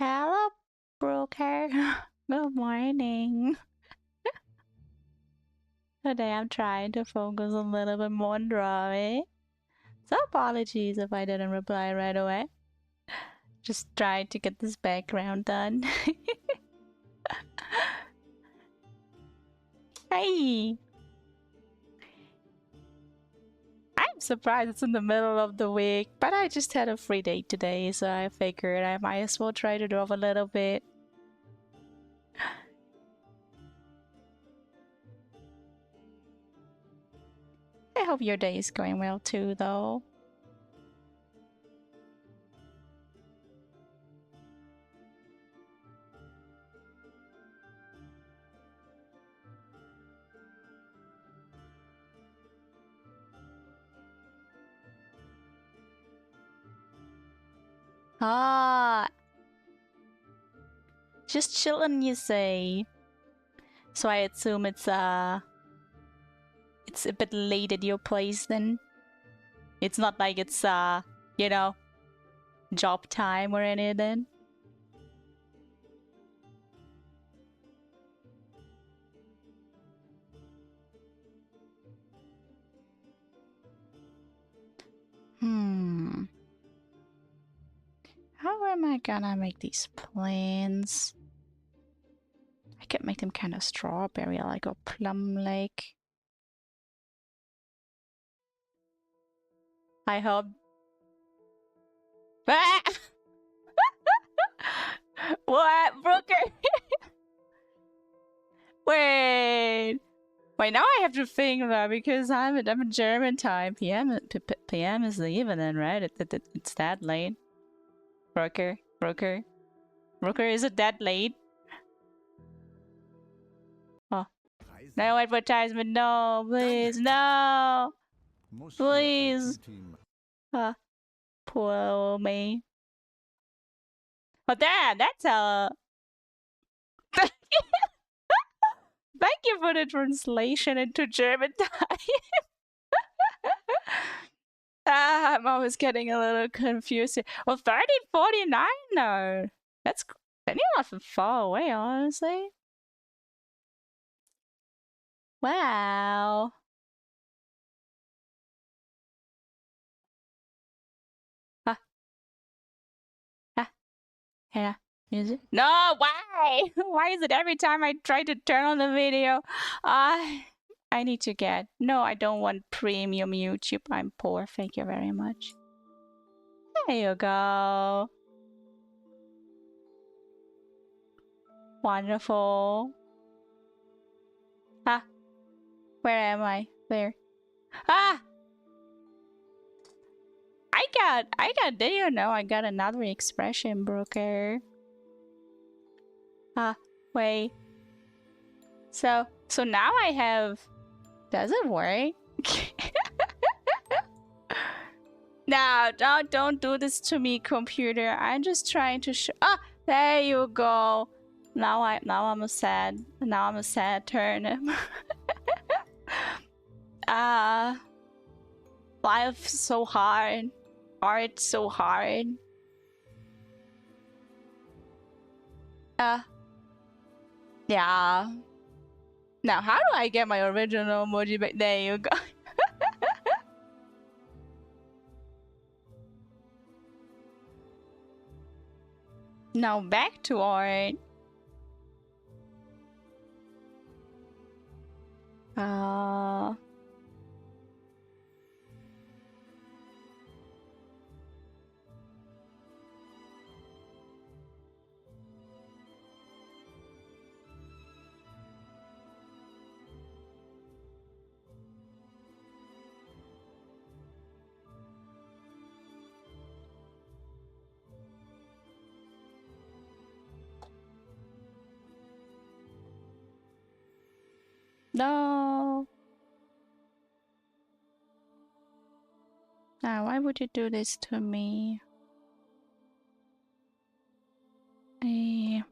Hello, broker. Good morning. Today I'm trying to focus a little bit more on drawing. So apologies if I didn't reply right away. Just trying to get this background done. Hey! I'm surprised it's in the middle of the week, but I just had a free day today, so I figured I might as well try to draw a little bit. I hope your day is going well too, though. Ah, just chillin', you say. So I assume it's a bit late at your place then. It's not like it's you know, job time or anything. Hmm. How am I gonna make these planes? I could make them kind of strawberry, like a plum-like. I hope. Ah! What, Brooker? Wait. Wait, now I have to think about it because I'm a German time. PM is the evening, right? It's that late. Brooker. Is it that late? Oh. No advertisement, no, please, no! Please! Poor old me. But that's a... Thank you for the translation into German time. I'm always getting a little confused. Well, 1349? No. That's not from far away, honestly. Wow. Yeah. Music? No, why? Why is it every time I try to turn on the video? I need to get... No, I don't want premium YouTube. I'm poor. Thank you very much. There you go. Wonderful. Ah, where am I? There. Ah! did you know I got another expression broker? Ah, wait. So now I have... Does it work? No, don't do this to me, computer. I'm just trying to show... Ah, there you go. Now I'm a sad turnip. Life so hard. Art so hard. Yeah. Now, how do I get my original emoji back? There you go. Now back to art. No. Now, why would you do this to me? Eh.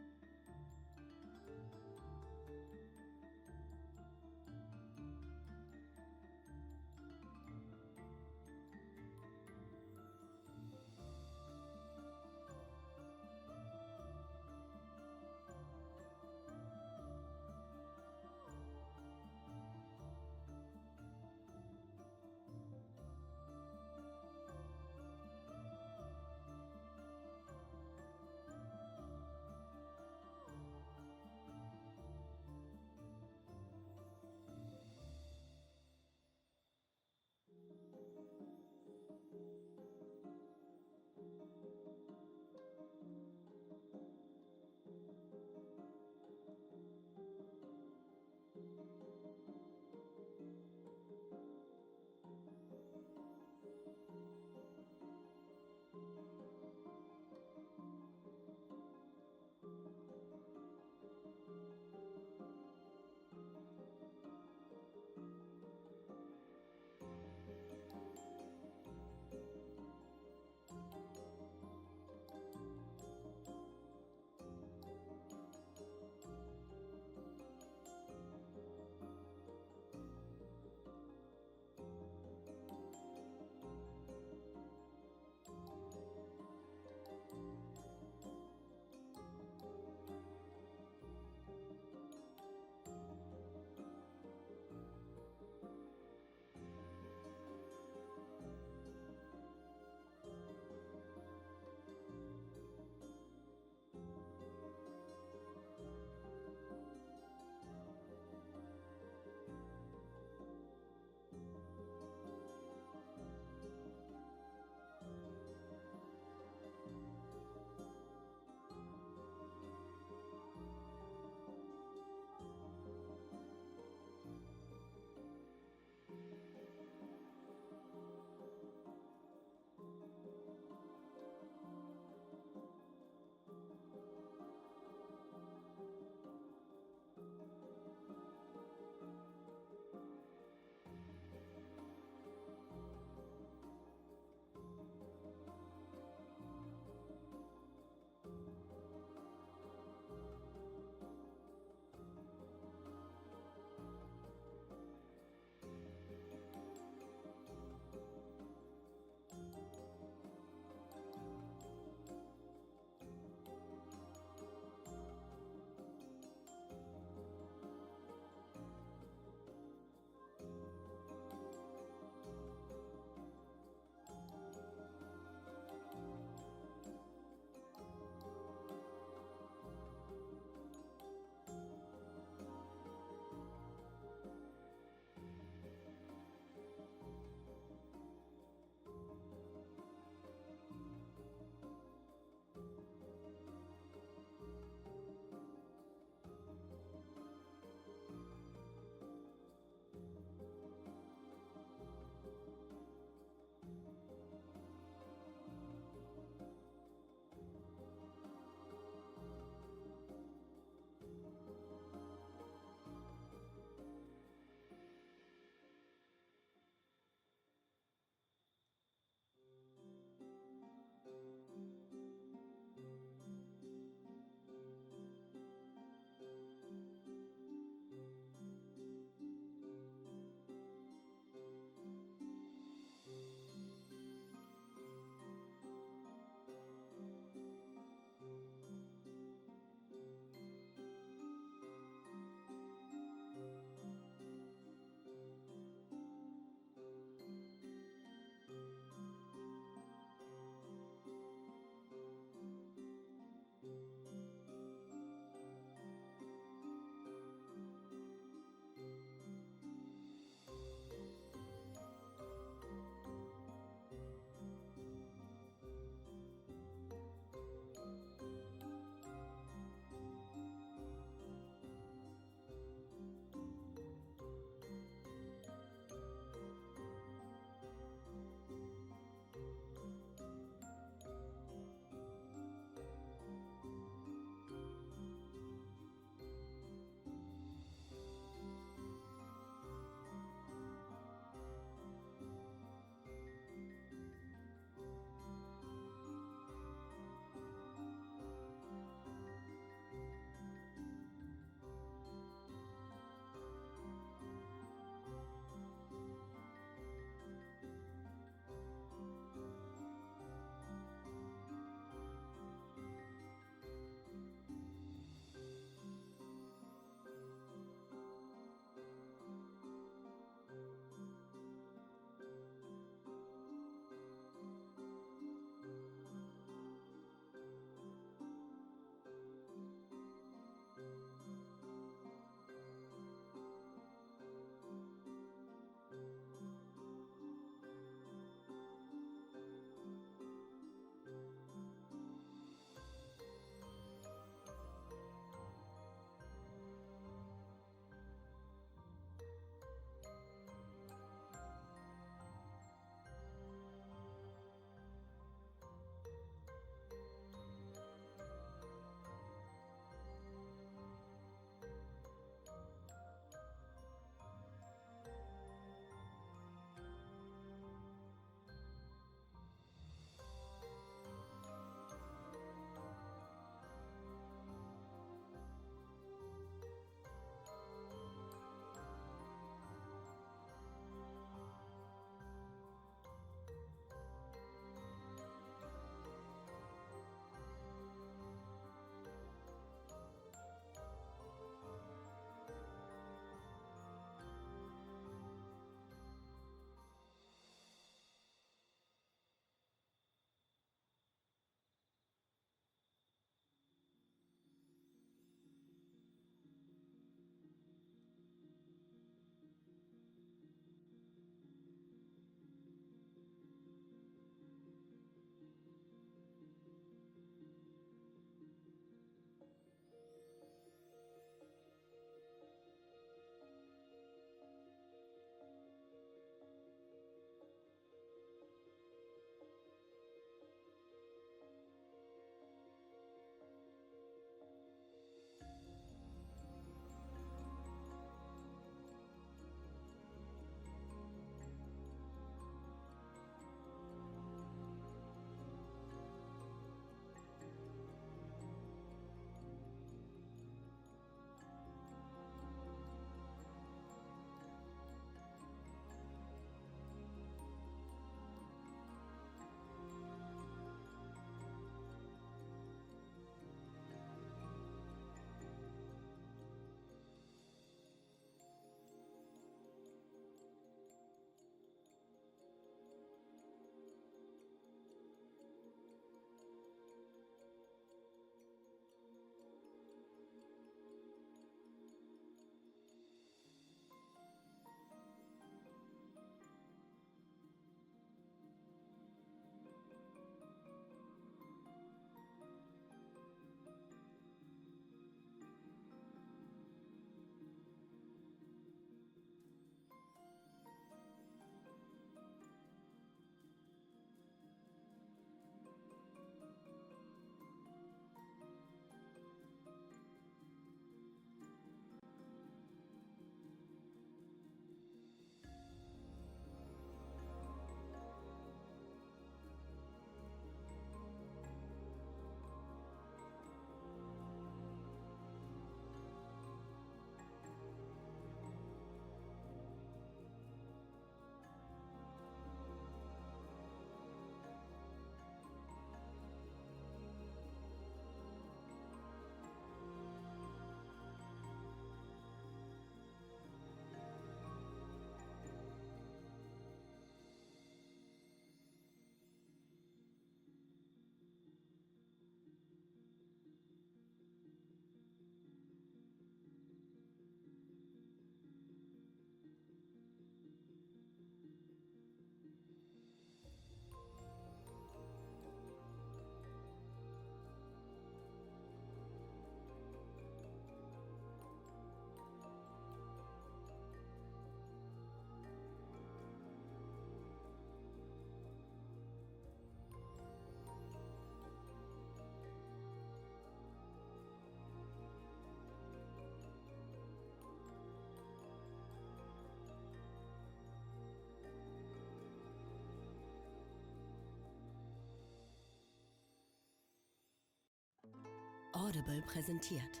Audible präsentiert.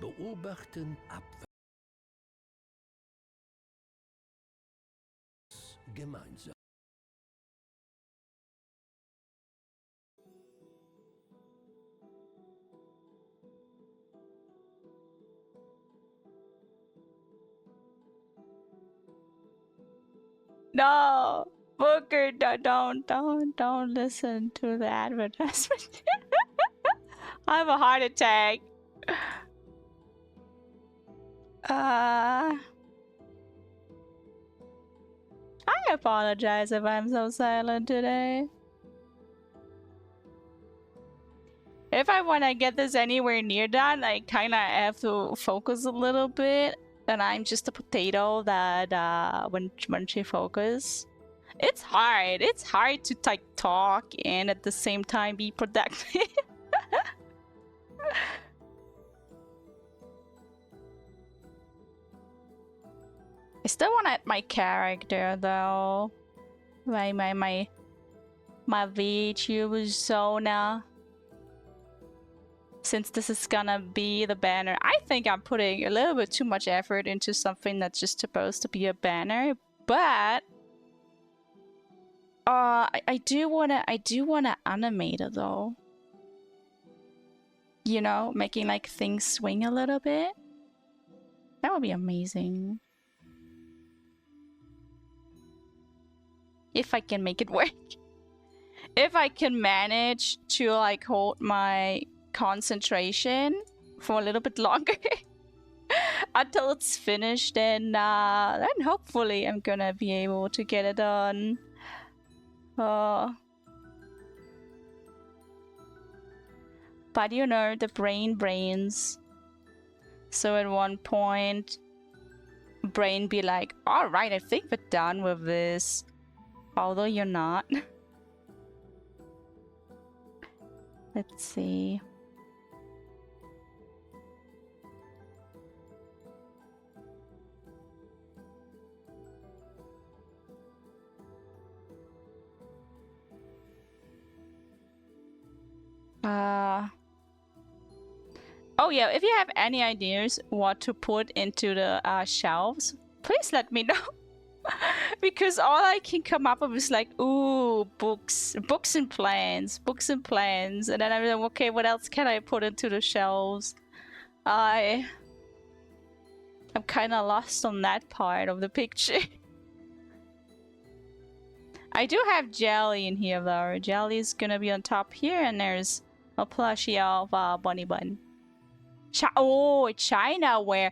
Beobachten abwärts. Gemeinsam. No, Booker, don't listen to the advertisement. I have a heart attack. I apologize if I'm so silent today. If I want to get this anywhere near done, I kind of have to focus a little bit. And I'm just a potato that when she focus. It's hard. It's hard to like talk and at the same time be productive. I still want to add my character though. My VTuber Zona. Since this is gonna be the banner, I think I'm putting a little bit too much effort into something that's just supposed to be a banner, but I do wanna animate it though. You know, making like things swing a little bit. That would be amazing. If I can make it work. If I can manage to like hold my concentration for a little bit longer until it's finished, then hopefully I'm gonna be able to get it done. But you know, the brains. So at one point, brain be like, all right, I think we're done with this. Although you're not. Let's see. Oh yeah, if you have any ideas what to put into the shelves, please let me know. Because all I can come up with is like, ooh, books and plans. And then I'm like, okay, what else can I put into the shelves? I'm kind of lost on that part of the picture. I do have Jelly in here though. Jelly is gonna be on top here, and there's a plushie of Bunny Bun. Oh, China ware.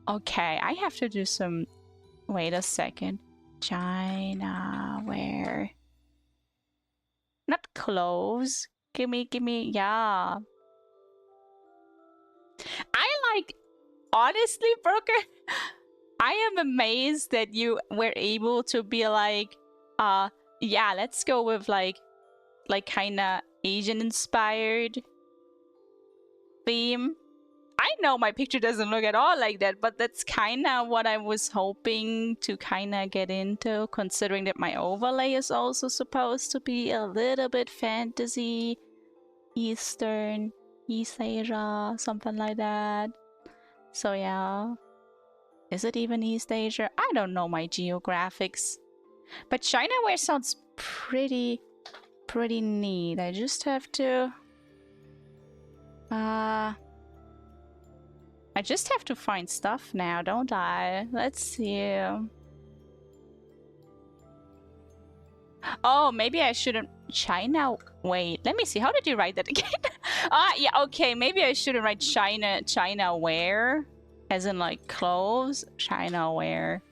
Okay, I have to do some... Wait a second. China ware. Not clothes. Give me, yeah. Honestly, Broker, I am amazed that you were able to be like, yeah, let's go with like kinda Asian inspired theme. I know my picture doesn't look at all like that, but that's kinda what I was hoping to kinda get into, considering that my overlay is also supposed to be a little bit fantasy, Eastern, East Asia, something like that. So yeah. Is it even East Asia? I don't know my geographics. But Chinaware sounds pretty neat. I just have to... I just have to find stuff now, don't I? Let's see. Oh, maybe I shouldn't... China... Wait, let me see. How did you write that again? Yeah, okay. Maybe I shouldn't write China wear. As in, like, clothes. China wear.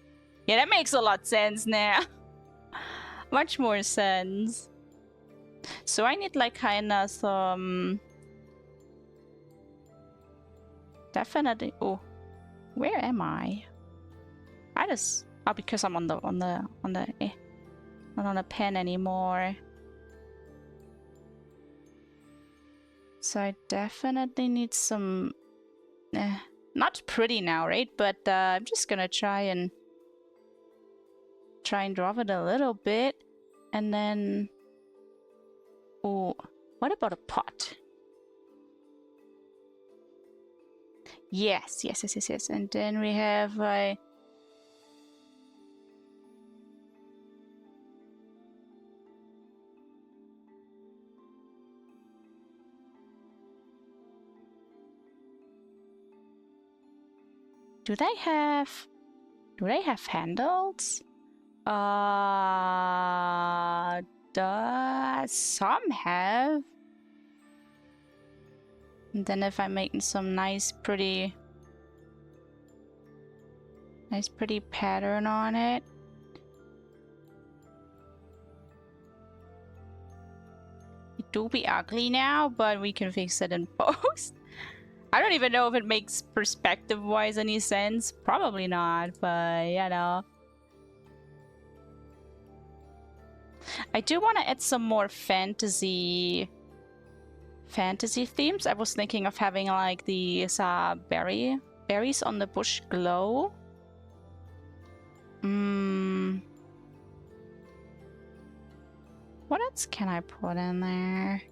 Yeah, that makes a lot of sense now. Much more sense. So I need, like, kinda some... Definitely... Oh. Where am I? I just... Oh, because I'm on the not on a pen anymore. So I definitely need some... not pretty now, right? But I'm just gonna try and drop it a little bit. And then... Oh, what about a pot? Yes, yes, yes, yes, yes. And then we have a... Do they have handles? Some have. And then if I'm making some nice pretty pattern on it. It do be ugly now, but we can fix it in post. I don't even know if it makes perspective-wise any sense. Probably not, but you know. I do want to add some more fantasy themes. I was thinking of having like these berries on the bush glow. What else can I put in there?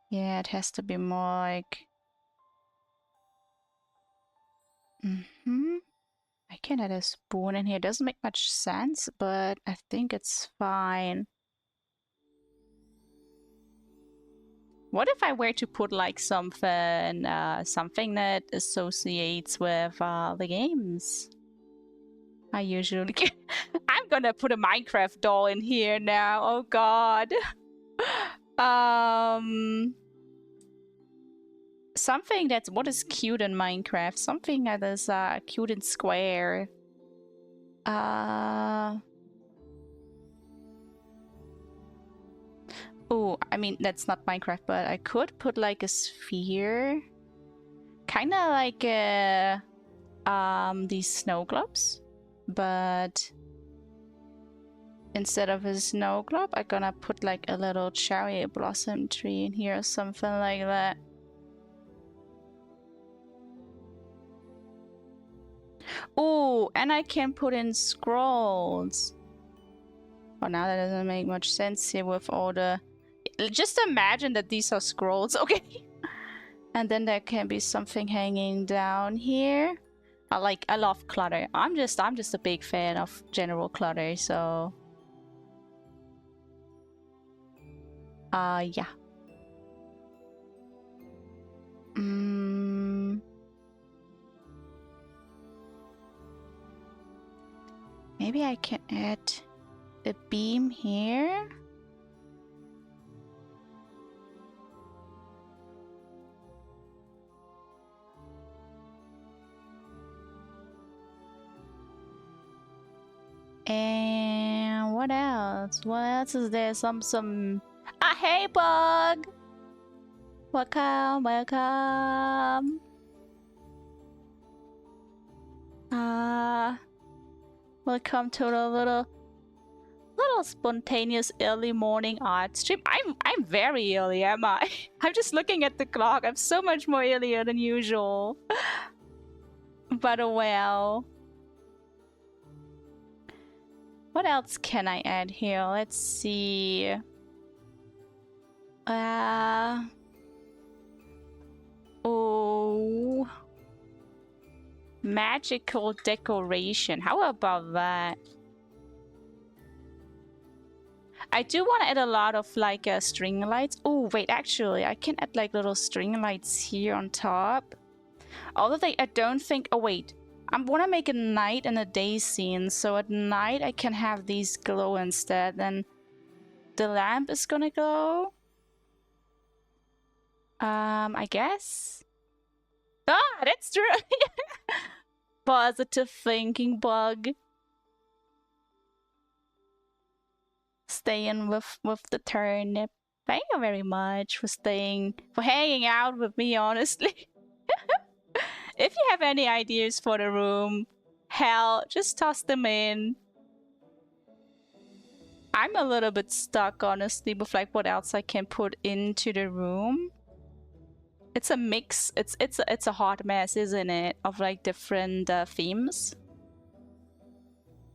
Yeah, it has to be more like... I can add a spoon in here. Doesn't make much sense, but I think it's fine. What if I were to put like something that associates with the games? I usually I'm gonna put a Minecraft doll in here now. Oh god. Something that's... what is cute in Minecraft? Something that is cute and square. Oh, I mean, that's not Minecraft, but I could put like a sphere. Kind of like these snow globes. But instead of a snow globe, I'm gonna put like a little cherry blossom tree in here or something like that. Oh, and I can put in scrolls. Oh, now that doesn't make much sense here with all the... just imagine that these are scrolls, okay? And then there can be something hanging down here. I love clutter. I'm just a big fan of general clutter, so... yeah. Maybe I can add a beam here. And what else? What else is there? Some... ah, hey, bug! Welcome, welcome. Welcome to the little spontaneous early morning art stream. I'm very early, am I? I'm just looking at the clock. I'm so much more earlier than usual. But well. What else can I add here? Let's see. Oh. Magical decoration. How about that? I do want to add a lot of like string lights. Oh, wait, actually, I can add like little string lights here on top. Although I don't think... oh, wait. I want to make a night and a day scene. So at night, I can have these glow instead. Then the lamp is gonna glow. I guess. Ah, that's true. Positive thinking, bug. Staying with the turnip. Thank you very much for hanging out with me, honestly. If you have any ideas for the room, hell, just toss them in. I'm a little bit stuck, honestly, with like what else I can put into the room. It's a mix. It's a hot mess, isn't it? Of like different themes.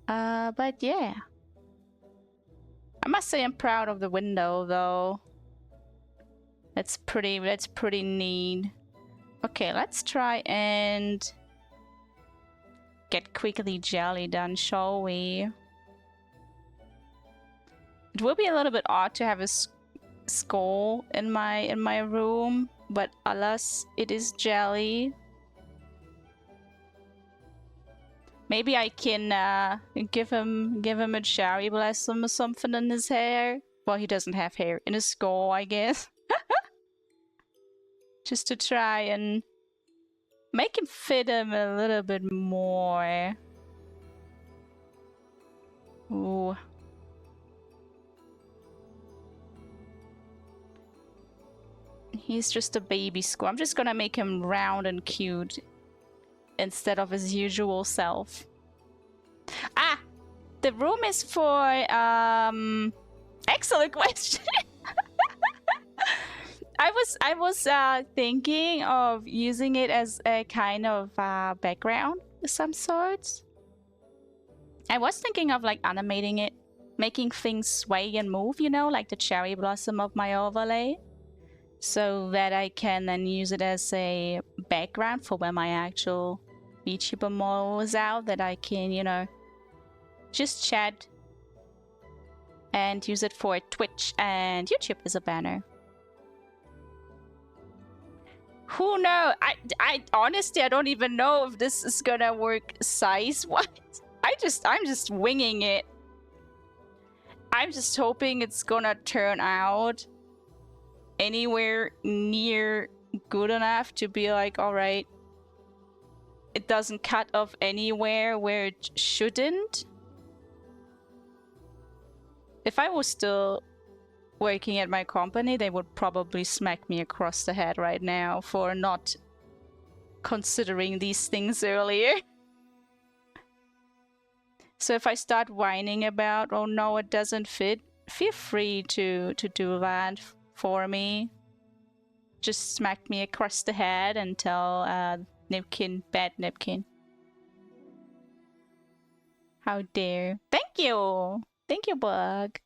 But yeah. I must say I'm proud of the window, though. That's pretty neat. Okay, let's try and get quickly jelly done, shall we? It will be a little bit odd to have a skull in my room, but alas, it is jelly. Maybe I can give him a cherry blossom or something in his hair. Well, he doesn't have hair. In his skull, I guess. Just to try and make him fit him a little bit more. Ooh. He's just a baby skull. I'm just gonna make him round and cute instead of his usual self. Ah! The room is for, excellent question! I was thinking of using it as a kind of background of some sorts. I was thinking of like animating it, making things sway and move, you know, like the cherry blossom of my overlay. So that I can then use it as a background for when my actual VTuber model is out, that I can, you know, just chat and use it for Twitch and YouTube as a banner. Who knows? I honestly, I don't even know if this is gonna work size-wise. I'm just winging it. I'm just hoping it's gonna turn out anywhere near good enough to be like, all right, it doesn't cut off anywhere where it shouldn't. If I was still working at my company, they would probably smack me across the head right now for not considering these things earlier. So if I start whining about, oh no, it doesn't fit, feel free to do that for me. Just smack me across the head and tell Nipkin, bad Nipkin. How dare. Thank you! Thank you, Bug.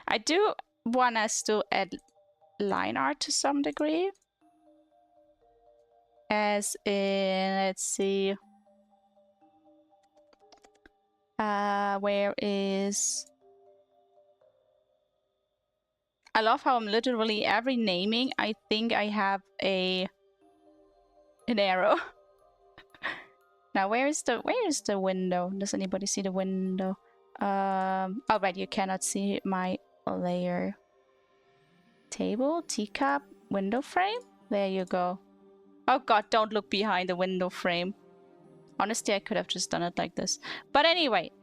I do want us to add line art to some degree. As in, let's see. Where is... I love how I'm literally every naming, I think I have an arrow. Now where is the window? Does anybody see the window? Oh right, you cannot see my layer. Table, teacup, window frame? There you go. Oh god, don't look behind the window frame. Honestly, I could have just done it like this. But anyway, if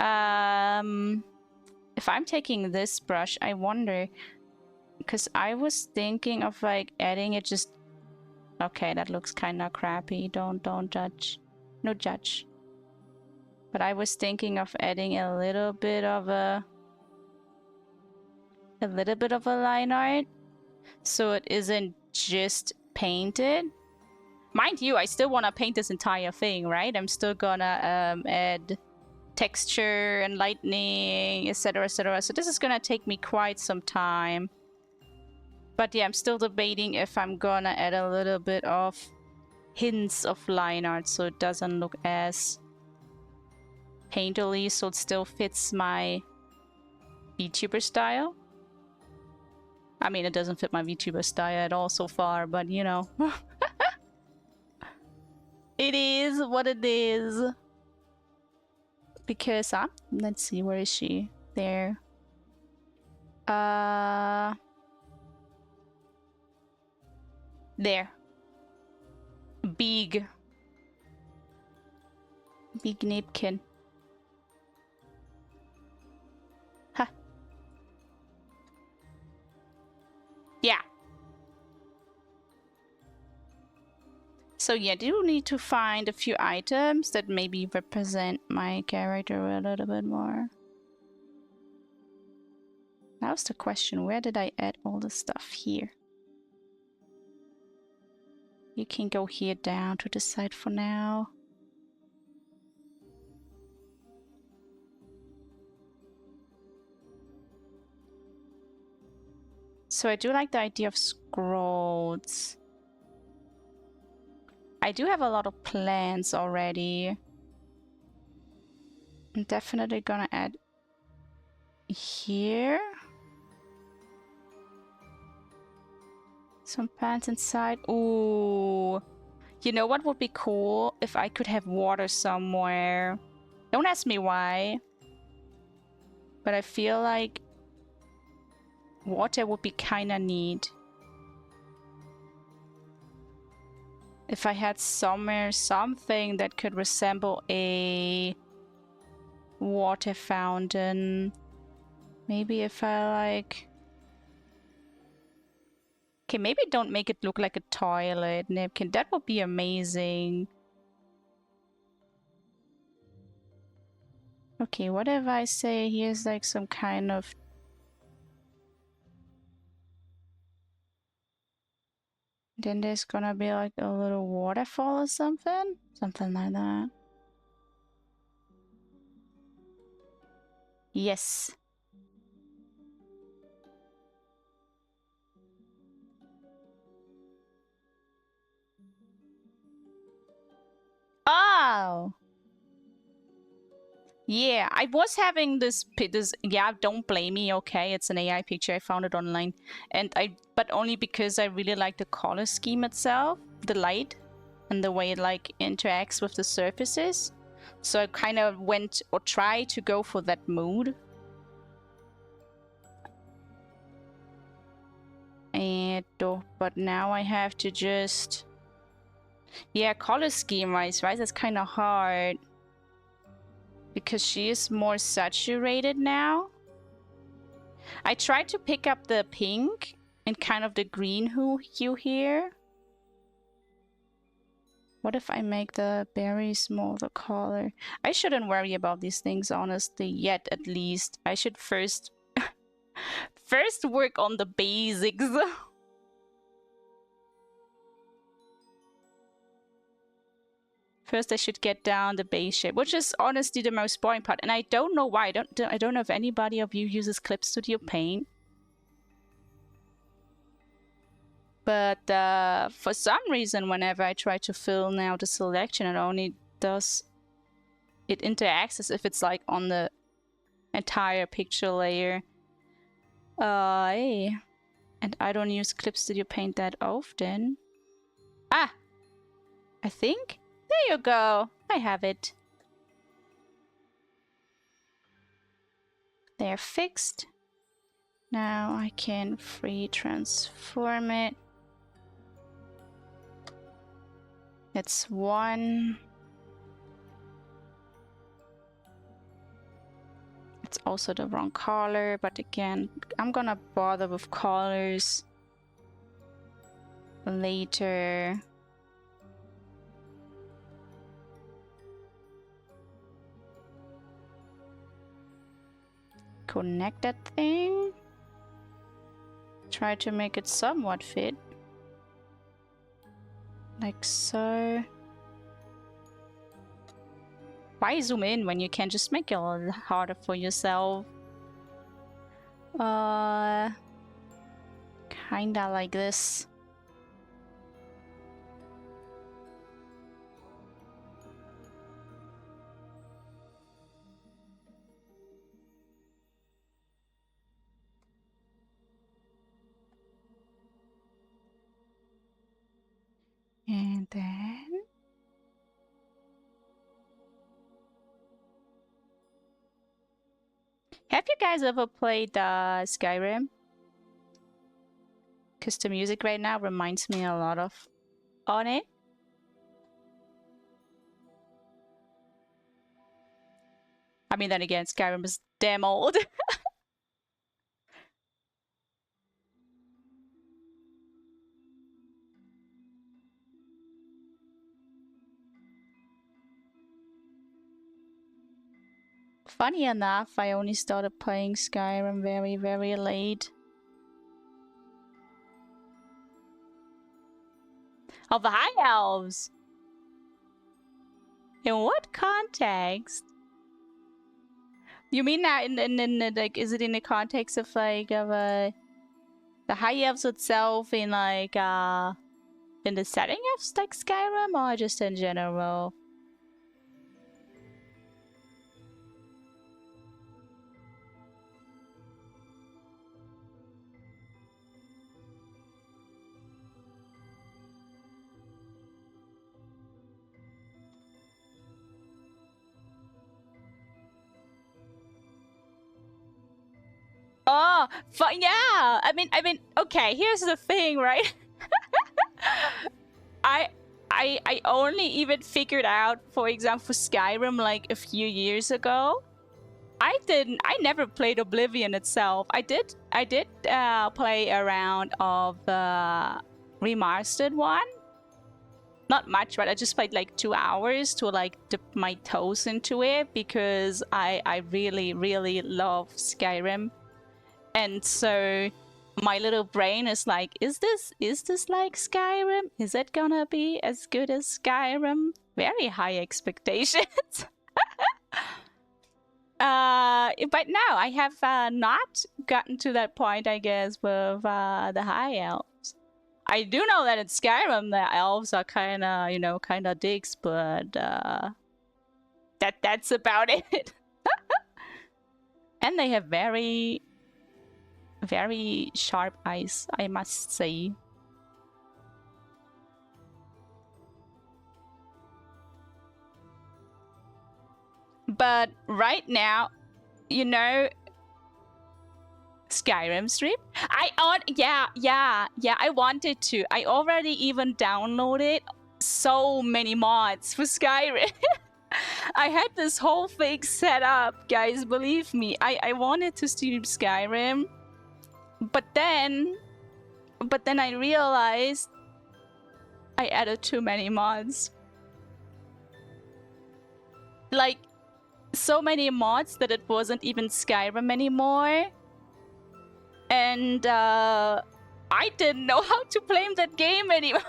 I'm taking this brush, I wonder, because I was thinking of like adding it just... Okay, that looks kind of crappy. Don't judge. No judge. But I was thinking of adding a little bit of a line art, so it isn't just painted. Mind you, I still want to paint this entire thing, right? I'm still gonna add texture and lightning, etc, etc. So this is gonna take me quite some time. But yeah, I'm still debating if I'm gonna add a little bit of hints of line art so it doesn't look as painterly, so it still fits my VTuber style. I mean, it doesn't fit my VTuber style at all so far, but you know. It is what it is. Because, let's see, where is she? There. There. Big napkin. Huh. Yeah. So yeah, do need to find a few items that maybe represent my character a little bit more. That was the question. Where did I add all the stuff? Here. You can go here down to the side for now. So I do like the idea of scrolls. I do have a lot of plants already. I'm definitely gonna add here. Some plants inside. Ooh. You know what would be cool? If I could have water somewhere. Don't ask me why. But I feel like water would be kinda neat. If I had somewhere something that could resemble a water fountain. Maybe if I like... Okay, maybe don't make it look like a toilet napkin. That would be amazing. Okay, what if I say here's like some kind of... Then there's gonna be like a little waterfall or something? Something like that. Yes. Oh! Yeah, I was having this, yeah, don't blame me, okay? It's an AI picture, I found it online. But only because I really like the color scheme itself, the light, and the way it like interacts with the surfaces. So I kind of went, or tried to go for that mood. But now I have to just... Yeah, color scheme-wise, right? That's kind of hard. Because she is more saturated now. I tried to pick up the pink and kind of the green hue here. What if I make the berries more the color? I shouldn't worry about these things, honestly, yet at least. I should first work on the basics. First, I should get down the base shape, which is honestly the most boring part. And I don't know why. I don't know if anybody of you uses Clip Studio Paint. But for some reason, whenever I try to fill now the selection, it only does... It interacts as if it's like on the entire picture layer. And I don't use Clip Studio Paint that often. Ah! I think? There you go! I have it. They're fixed. Now I can free transform it. It's one. It's also the wrong color, but again, I'm gonna bother with colors later. Connect that thing. Try to make it somewhat fit. Like so. Why zoom in when you can just make it a little harder for yourself? Kinda like this. And then... Have you guys ever played Skyrim? Because the music right now reminds me a lot of on it. I mean, then again, Skyrim is damn old. Funny enough, I only started playing Skyrim very, very late. Oh, the High Elves! In what context? You mean that in like, is it in the context of like, of a... The high elves itself in like in the setting of like Skyrim or just in general? Oh, yeah. I mean, okay. Here's the thing, right? I I only even figured out, for example, Skyrim like a few years ago. I never played Oblivion itself. I did play a round of the remastered one. Not much, but I just played like 2 hours to like dip my toes into it because I really really love Skyrim. And so my little brain is like, is this like Skyrim? Is it gonna be as good as Skyrim? Very high expectations. But no, I have not gotten to that point, I guess, with the high elves. I do know that in Skyrim the elves are kind of, kind of dicks, but that's about it. And they have very very sharp eyes, I must say. But right now, Skyrim stream. I wanted to. I already even downloaded so many mods for Skyrim. I had this whole thing set up, guys. Believe me, I wanted to stream Skyrim, but then I realized I added too many mods. Like, so many mods that it wasn't even Skyrim anymore. And I didn't know how to play that game anymore.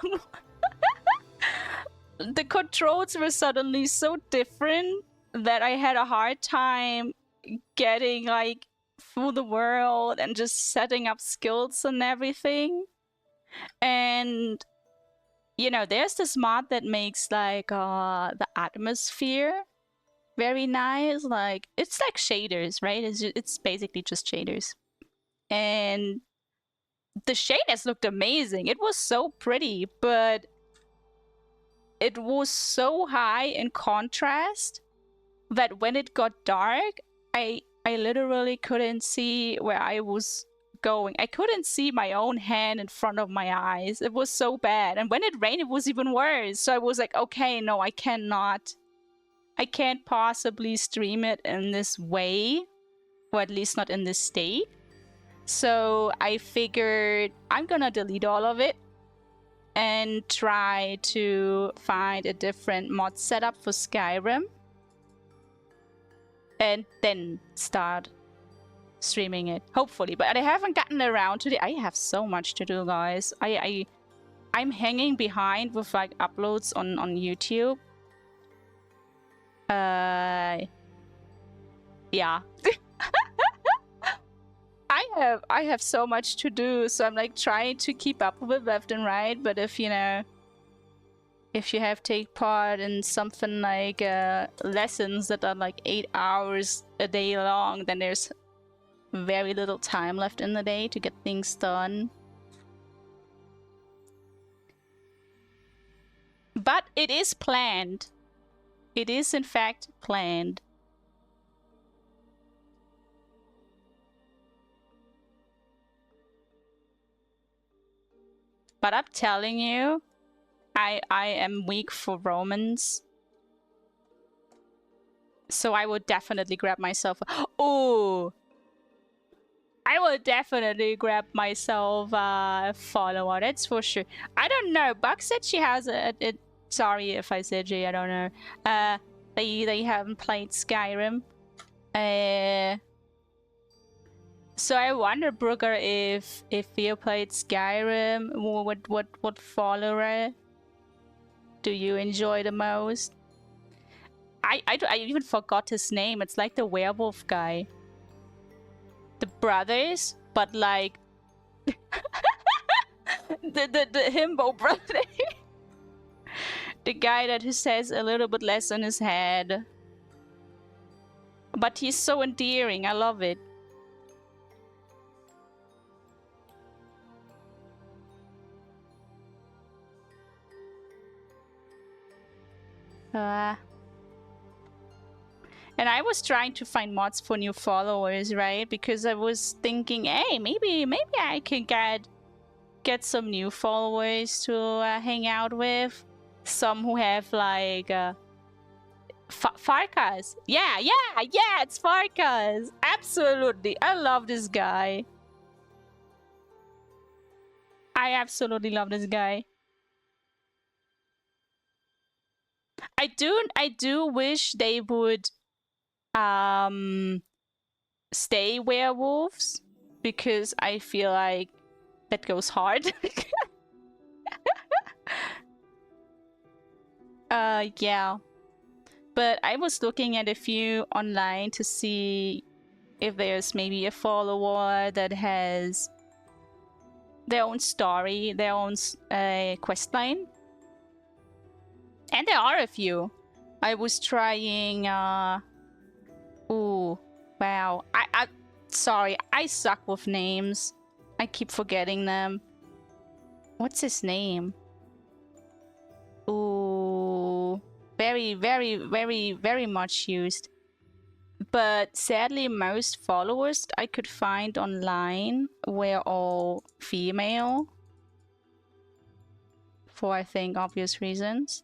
The controls were suddenly so different that I had a hard time getting like through the world and just setting up skills and everything. And there's this mod that makes like the atmosphere very nice. Like, it's like shaders, right? It's basically just shaders. And the shaders looked amazing. It was so pretty, but it was so high in contrast that when it got dark, I literally couldn't see where I was going. I couldn't see my own hand in front of my eyes. It was so bad. And when it rained, it was even worse. So I was like, okay, no, I cannot. I can't possibly stream it in this way, or at least not in this state. So I figured I'm gonna delete all of it and try to find a different mod setup for Skyrim and then start streaming it, hopefully. But I haven't gotten around to it. I have so much to do, guys. I'm hanging behind with like uploads on YouTube. Yeah. I have so much to do, so I'm like trying to keep up with left and right. But if you have take part in something like lessons that are like 8 hours a day long, then there's very little time left in the day to get things done. But it is planned. It is in fact planned. But I'm telling you, I am weak for Romans. So I would definitely grab myself... Oh! I will definitely grab myself a follower, that's for sure. I don't know. Buck said she has a sorry if I said G, I don't know. They haven't played Skyrim. So I wonder, Brooker, if you played Skyrim, what follower do you enjoy the most? I even forgot his name. It's like the werewolf guy. The brothers, but like the himbo brother. The guy that who says a little bit less on his head. But he's so endearing. I love it. Uh, and I was trying to find mods for new followers, right? Because I was thinking, hey, maybe I can get some new followers to hang out with. Some who have like Farkas. Yeah, it's Farkas. Absolutely. I love this guy. I absolutely love this guy. I do wish they would stay werewolves because I feel like that goes hard. Yeah. But I was looking at a few online to see if there's maybe a follower that has their own story, their own quest line. And there are a few. I was trying ooh, wow. I sorry, I suck with names. I keep forgetting them. What's his name? Ooh, very much used. But sadly, most followers I could find online were all female. For, I think, obvious reasons.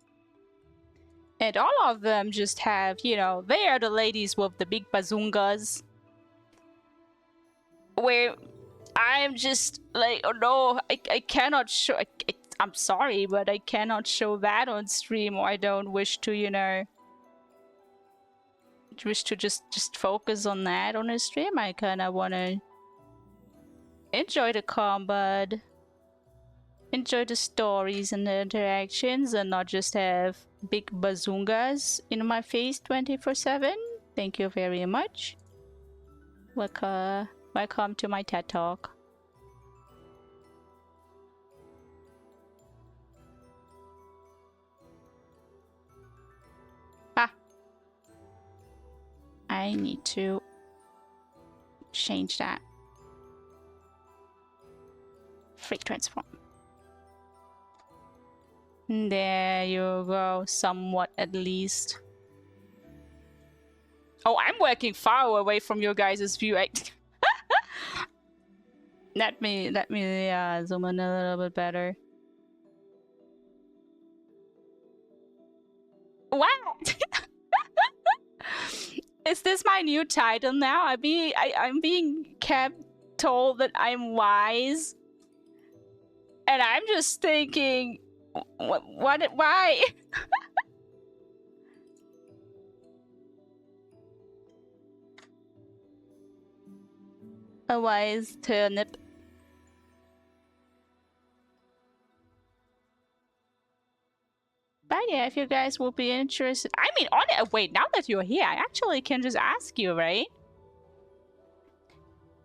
And all of them just have, you know, they are the ladies with the big bazungas. Where I'm just like, oh no, I cannot show. I'm sorry, but I cannot show that on stream, or I don't wish to, you know, wish to just focus on that on a stream. I kind of want to enjoy the combat, enjoy the stories and the interactions, and not just have big bazungas in my face 24/7. Thank you very much. Welcome to my TED Talk. Ah, I need to change that. Freak transform. There you go, somewhat at least. Oh, I'm working far away from your guys' view. Let me zoom in a little bit better. What? Is this my new title now? I'm being kept told that I'm wise, and I'm just thinking, why? A wise turnip. But yeah, if you guys will be interested, I mean, on it. Wait, now that you're here, I actually can just ask you, right?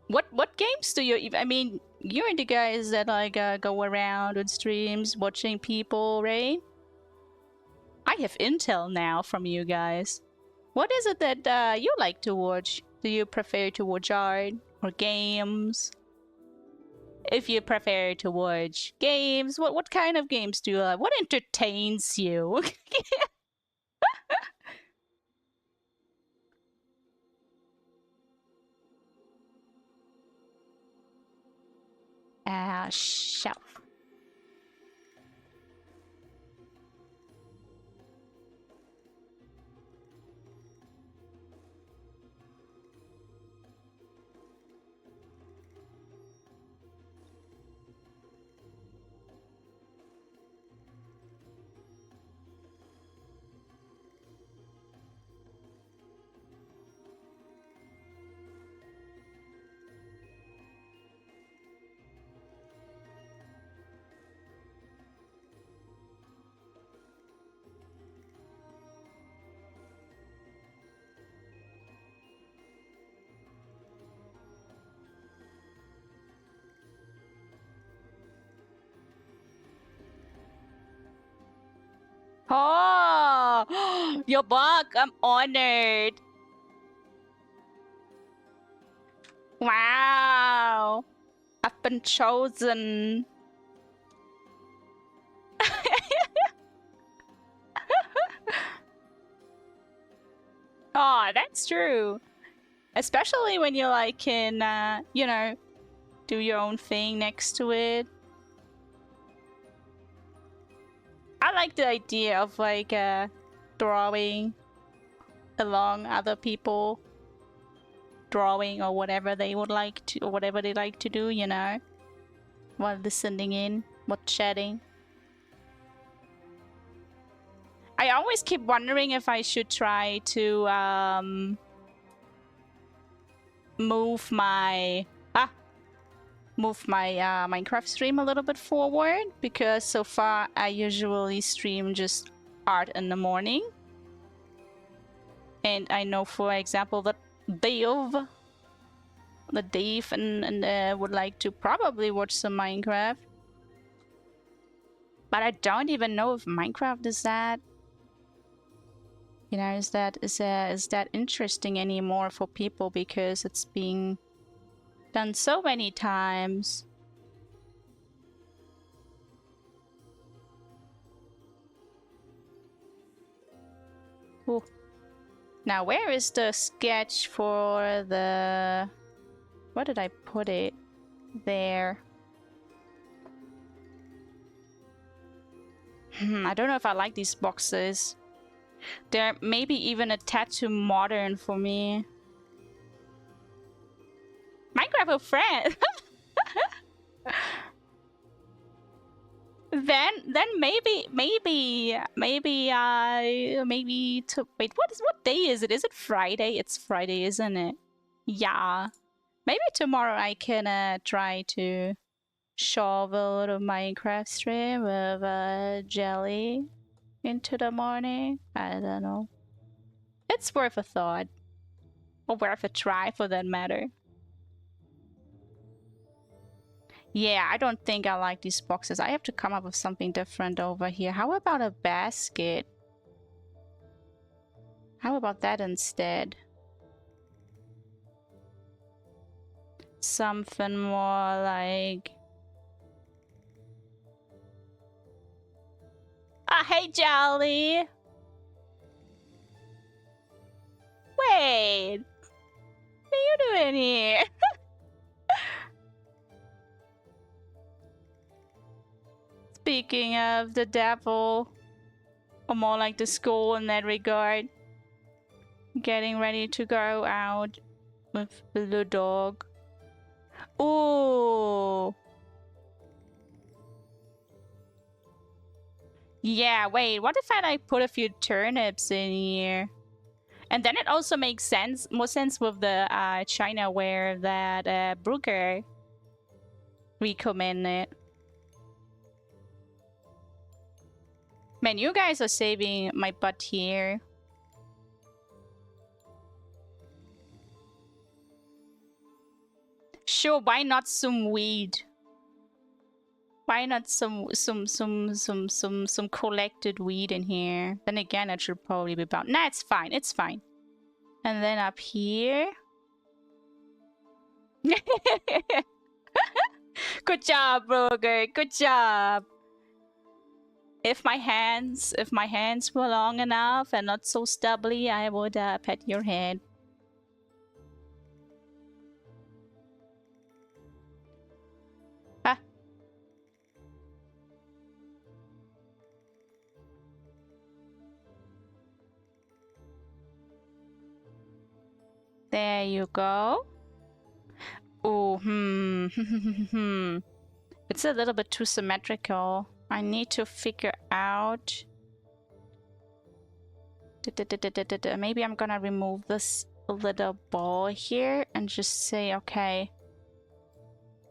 What games do you even? I mean, you're the guys that like go around on streams watching people, right? I have intel now from you guys. What is it that you like to watch? Do you prefer to watch art or games? If you prefer to watch games, what kind of games do you like? What entertains you? Shelf. Your book, I'm honored. Wow. I've been chosen. Oh, that's true. Especially when you like can, you know, do your own thing next to it. I like the idea of like drawing along other people, drawing or whatever they would like to, or whatever they like to do, you know, while listening in, while chatting. I always keep wondering if I should try to move my Minecraft stream a little bit forward, because so far I usually stream just art in the morning. And I know, for example, that Dave and would like to probably watch some Minecraft. But I don't even know if Minecraft is that, you know, is that interesting anymore for people, because it's being done so many times. Ooh. Now, where is the sketch for the... Where did I put it? There. I don't know if I like these boxes. They're maybe even a tad too modern for me. Minecraft with friends. then maybe to wait. What day is it? Is it Friday? It's Friday, isn't it? Yeah. Maybe tomorrow I can try to shove a little Minecraft stream with jelly into the morning. I don't know. It's worth a thought. Or worth a try, for that matter. Yeah, I don't think I like these boxes. I have to come up with something different over here. How about a basket? How about that instead? Something more like... Ah, hey, Jolly! Wait! What are you doing here? Speaking of the devil, or more like the school in that regard, getting ready to go out with the dog. Ooh! Yeah, wait, what if I like put a few turnips in here? And then it also makes sense, more sense with the Chinaware that Brugger recommended. Man, you guys are saving my butt here. Sure, why not some weed? Why not some collected weed in here? Then again, it should probably be bound. Nah, it's fine. It's fine. And then up here. Good job, Roger. Good job. If my hands were long enough and not so stubbly, I would pet your head. Ah. There you go. Oh, It's a little bit too symmetrical. I need to figure out... Maybe I'm gonna remove this little ball here and just say, okay,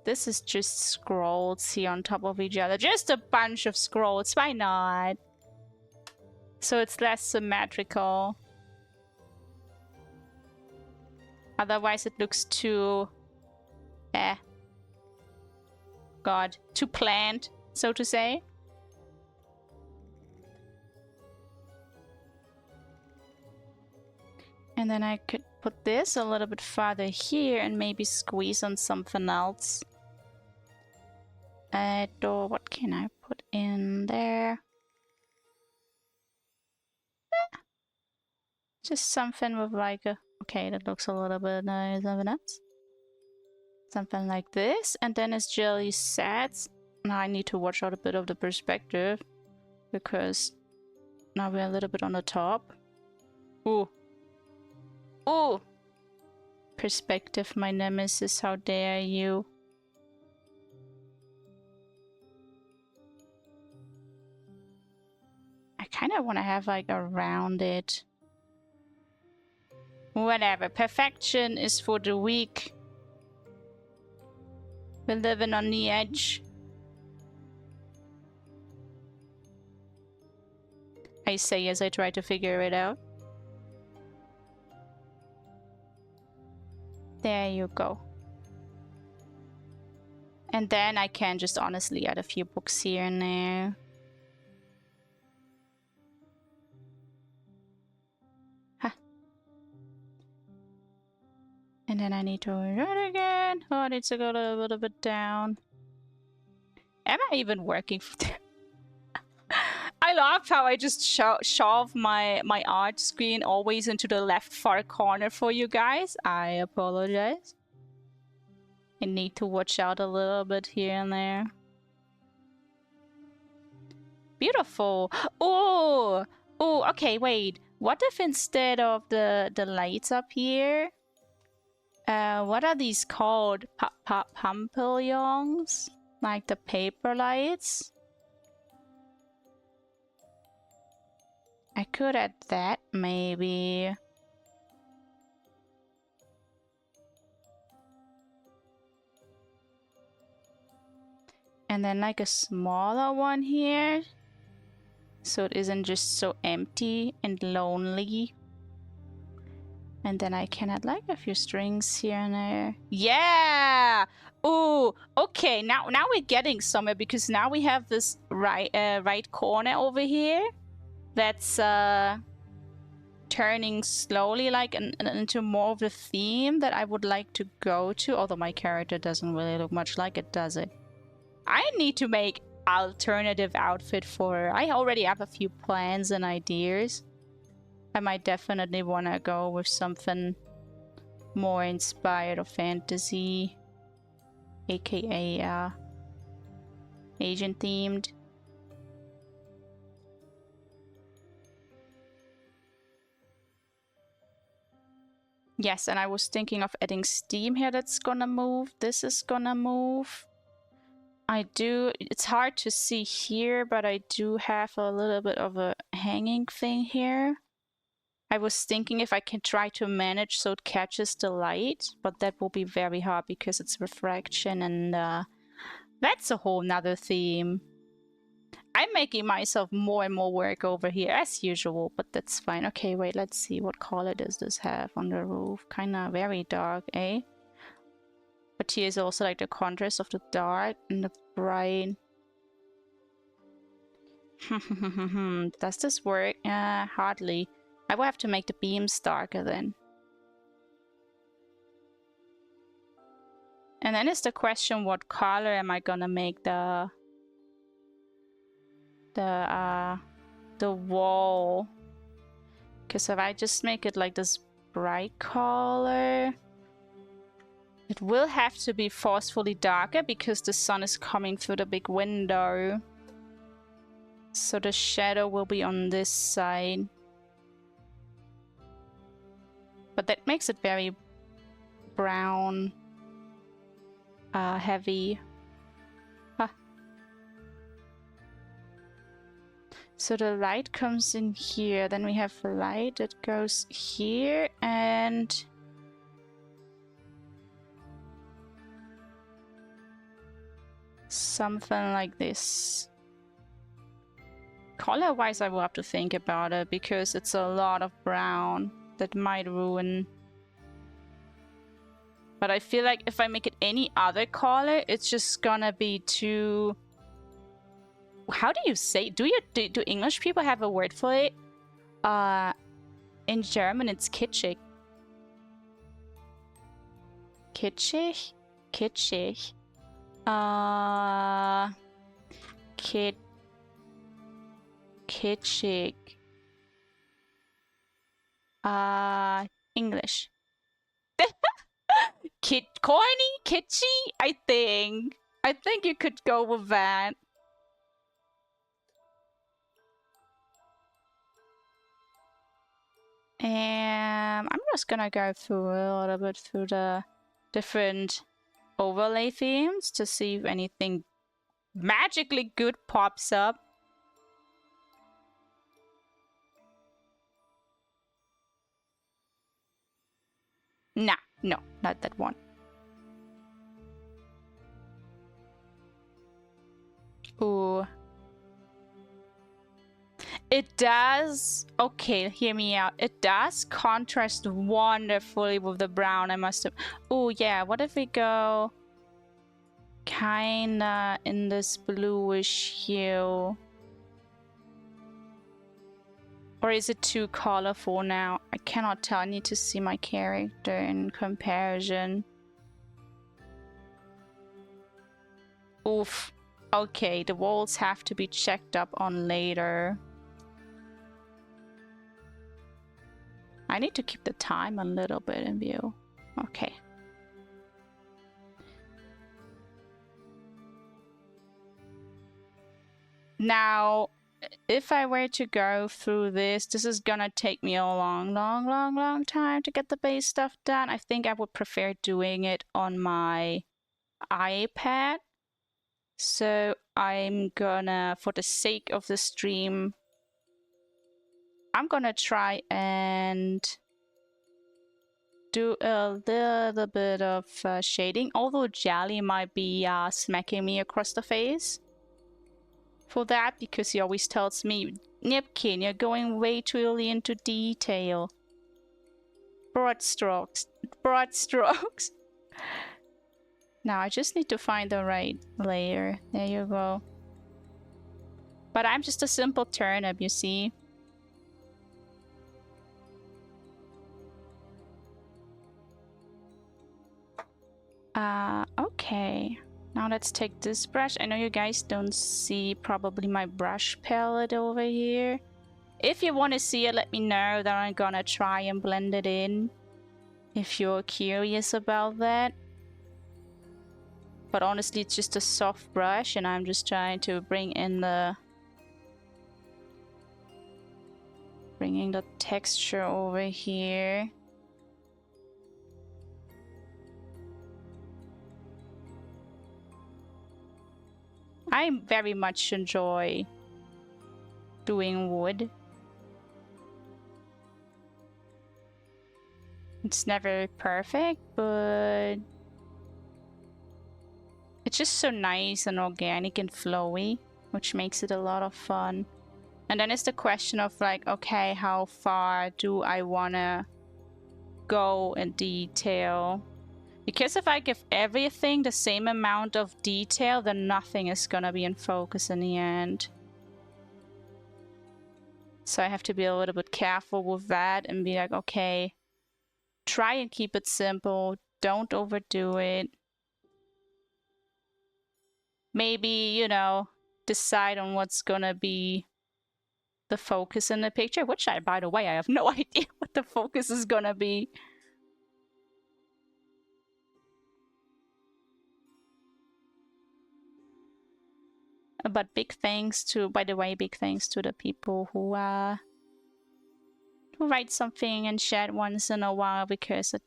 this is just scrolls here on top of each other. Just a bunch of scrolls. Why not? So it's less symmetrical. Otherwise it looks too... God, too planned, so to say. And then I could put this a little bit farther here and maybe squeeze on something else. What can I put in there? Just something with like a... Okay, that looks a little bit nuts. Something like this. And then as Jelly sets... Now I need to watch out a bit of the perspective. Because now we're a little bit on the top. Ooh. Ooh! Perspective, my nemesis, how dare you. I kind of want to have like a rounded... Whatever. Perfection is for the weak. We're living on the edge. I say as I try to figure it out. There you go. And then I can just honestly add a few books here and there. Huh. And then I need to run again. Oh, it needs to go a little bit down. Am I even working for them? I love how I just shove my art screen always into the left far corner for you guys. I apologize. I need to watch out a little bit here and there. Beautiful. Oh, oh, okay, wait. What if instead of the lights up here, what are these called? Pampillons? Like the paper lights? I could add that, maybe. And then like a smaller one here. So it isn't just so empty and lonely. And then I can add like a few strings here and there. Yeah! Ooh, okay, now we're getting somewhere because now we have this right corner over here. That's turning slowly like into more of the theme that I would like to go to. Although my character doesn't really look much like it, does it? I need to make alternative outfit for her. I already have a few plans and ideas. I might definitely want to go with something more inspired of fantasy, aka Asian themed. Yes, and I was thinking of adding steam here that's gonna move. This is gonna move. It's hard to see here, but I do have a little bit of a hanging thing here. I was thinking if I can try to manage so it catches the light, but that will be very hard because it's refraction and that's a whole nother theme. I'm making myself more and more work over here as usual, but that's fine. Okay, wait, let's see. What color does this have on the roof? Kinda very dark, eh? But here's also like the contrast of the dark and the bright. Does this work? Hardly. I will have to make the beams darker then. And then is the question, what color am I gonna make the wall? Because if I just make it like this bright color, it will have to be forcefully darker because the sun is coming through the big window. So the shadow will be on this side. But that makes it very brown, heavy. Huh. So the light comes in here, then we have the light that goes here, and something like this. Color-wise, I will have to think about it because it's a lot of brown that might ruin. But I feel like if I make it any other color, it's just gonna be too... How do you say? Do English people have a word for it? In German, it's kitschig. kitschig? Kitschig. Kitschig. English. Corny? Kitschy? I think. I think you could go with that. And I'm just gonna go through a little bit through the different overlay themes to see if anything magically good pops up. Nah, no, not that one. Ooh. It does. Okay, hear me out. It does contrast wonderfully with the brown, I must have. Oh, yeah. What if we go kinda in this bluish hue? Or is it too colorful now? I cannot tell. I need to see my character in comparison. Oof. Okay, the walls have to be checked up on later. I need to keep the time a little bit in view. Okay. Now, if I were to go through this is gonna take me a long time to get the base stuff done. I think I would prefer doing it on my iPad. So I'm gonna, for the sake of the stream, I'm gonna try and do a little bit of shading, although Jelly might be smacking me across the face for that, because he always tells me, Nipkin, you're going way too early into detail. Broad strokes. Broad strokes. Now I just need to find the right layer. There you go. But I'm just a simple turnip, you see. Okay. Now let's take this brush. I know you guys don't see probably my brush palette over here. If you want to see it, let me know. Then I'm gonna try and blend it in. If you're curious about that. But honestly, it's just a soft brush and I'm just trying to bring in the... bringing the texture over here. I very much enjoy doing wood. It's never perfect, but it's just so nice and organic and flowy, which makes it a lot of fun. And then it's the question of like, okay, how far do I wanna go in detail? Because if I give everything the same amount of detail, then nothing is gonna be in focus in the end. So I have to be a little bit careful with that and be like, okay, try and keep it simple. Don't overdo it. Maybe, you know, decide on what's gonna be the focus in the picture, which by the way, I have no idea what the focus is gonna be. But big thanks to, by the way, big thanks to the people who write something and chat once in a while, because it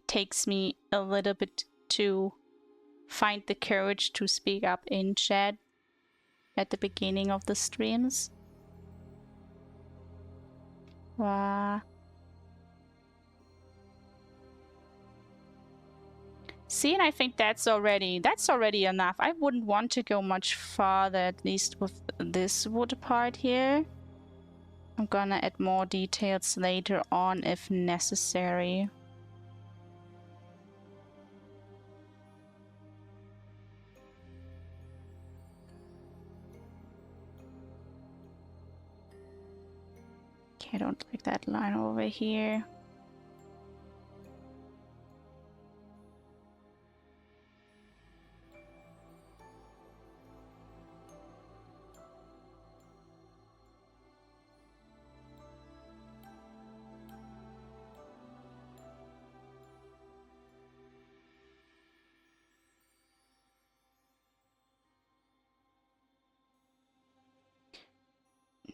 takes me a little bit to find the courage to speak up in chat at the beginning of the streams. See, and I think that's already enough. I wouldn't want to go much farther, at least with this wood part here. I'm gonna add more details later on if necessary. Okay, I don't like that line over here.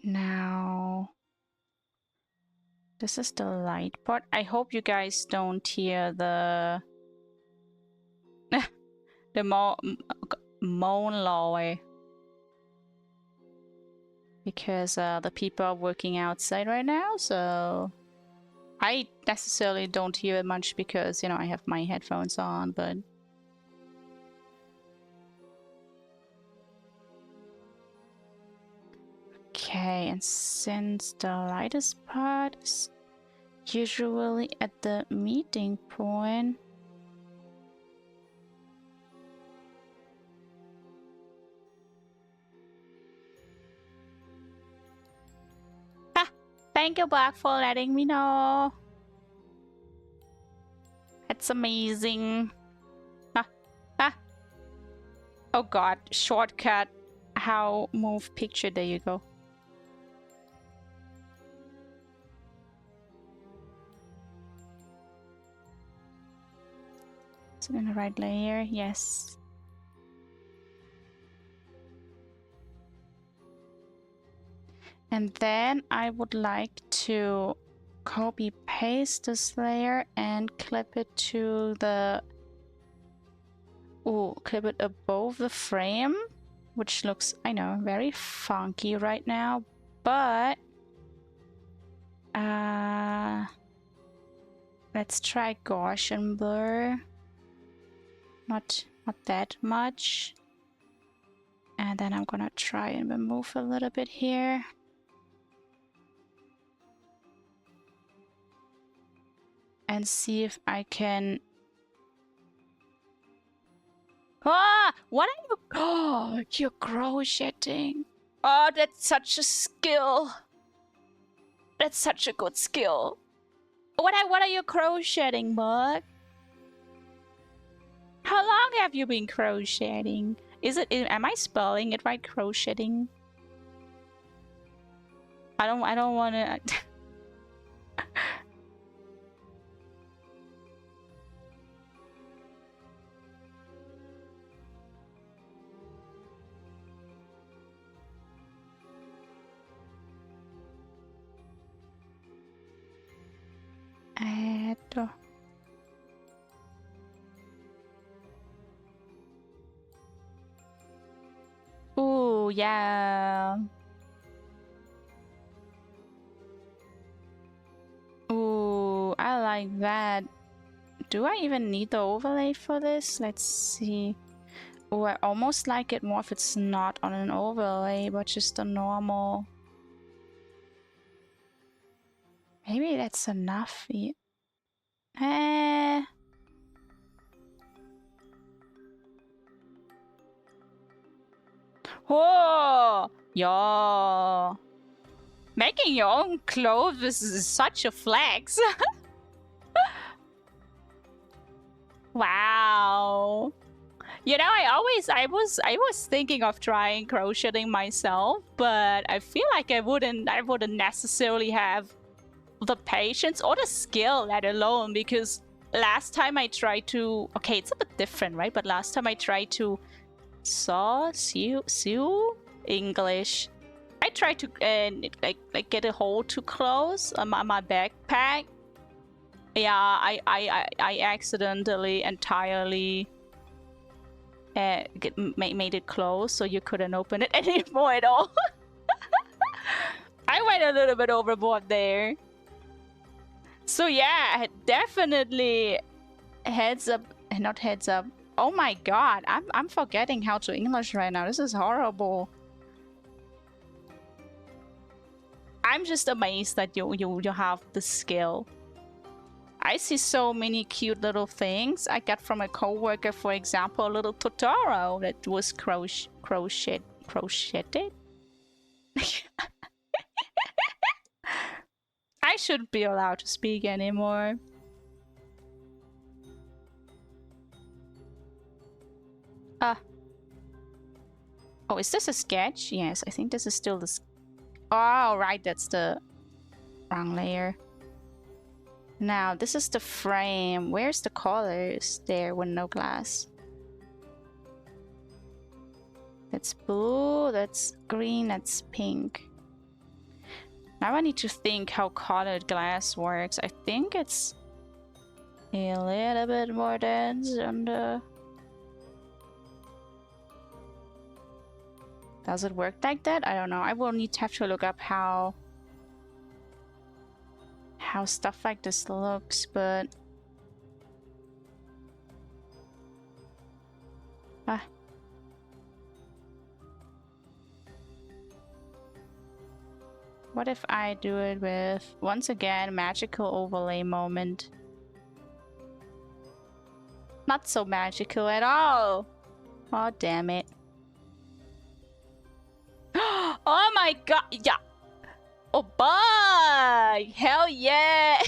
Now, this is the light part. I hope you guys don't hear the the moan lolly, because the people are working outside right now, so I necessarily don't hear it much because, you know, I have my headphones on, but okay, and since the lightest part is usually at the meeting point, thank you, Black, for letting me know. That's amazing. Ah. Oh god, shortcut. How move picture, there you go. Is it in the right layer? Yes. And then I would like to copy paste this layer and clip it to the clip it above the frame, which looks, I know, very funky right now, but let's try Gaussian blur. Not that much. And then I'm gonna try and remove a little bit here. And see if I can... Ah! What are you... Oh, you're crocheting. Oh, that's such a skill. That's such a good skill. What are you crocheting, Bug? How long have you been crocheting? Am I spelling it right? Crocheting? I don't wanna... Ooh, yeah. Ooh, I like that. Do I even need the overlay for this? Let's see. Oh, I almost like it more if it's not on an overlay, but just a normal. Maybe that's enough. Eh. Oh, yeah. Making your own clothes is such a flex. Wow. You know, I was thinking of trying crocheting myself, but I feel like I wouldn't necessarily have the patience or the skill, let alone, because last time I tried to, okay, it's a bit different, right? But last time I tried to sew English, I tried to like get a hole too close on my backpack. Yeah, I accidentally entirely made it close, so you couldn't open it anymore at all. I went a little bit overboard there. So yeah, definitely heads up, not heads up. Oh my god, I'm forgetting how to English right now. This is horrible. I'm just amazed that you have the skill. I see so many cute little things. I got from a coworker, for example, a little tutorial that was crocheted. I shouldn't be allowed to speak anymore. Oh, is this a sketch? Yes, I think this is still the... Oh, right, that's the wrong layer. Now, this is the frame. Where's the colors? There, with no glass. That's blue, that's green, that's pink. Now I need to think how colored glass works. I think it's a little bit more dense on the... Does it work like that? I don't know. I will need to have to look up how stuff like this looks, but... What if I do it with, once again, magical overlay moment? Not so magical at all! Oh, damn it. Oh my god! Yeah! Oh, boy! Hell yeah!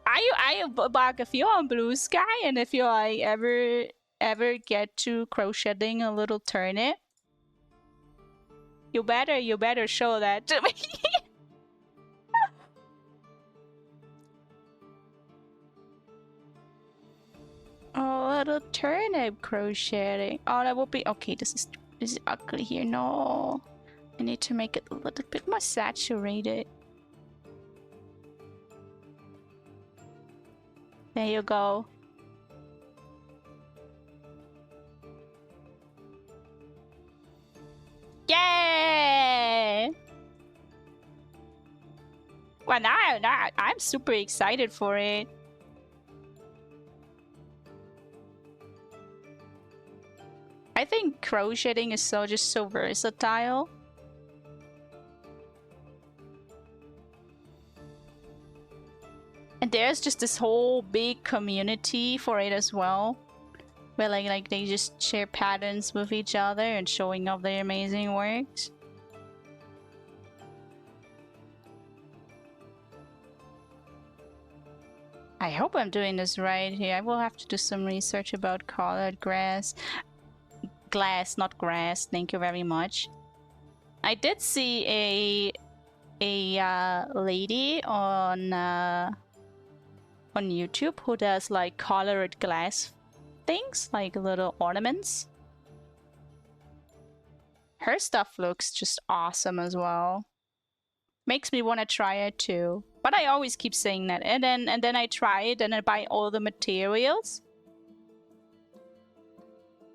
I bought a few on Blue Sky, and if you like ever get to crocheting a little turnip, you better show that to me. Oh, little turnip crocheting. Oh, that would be okay. This is ugly here. No, I need to make it a little bit more saturated. There you go. Yay! Well, now I'm super excited for it. I think crocheting is just so versatile. And there's just this whole big community for it as well. Where like they just share patterns with each other and showing off their amazing works. I hope I'm doing this right here. I will have to do some research about colored glass, not grass. Thank you very much. I did see a lady on YouTube who does like colored glass things, like little ornaments. Her stuff looks just awesome as well. Makes me want to try it too. But I always keep saying that, and then I try it and I buy all the materials.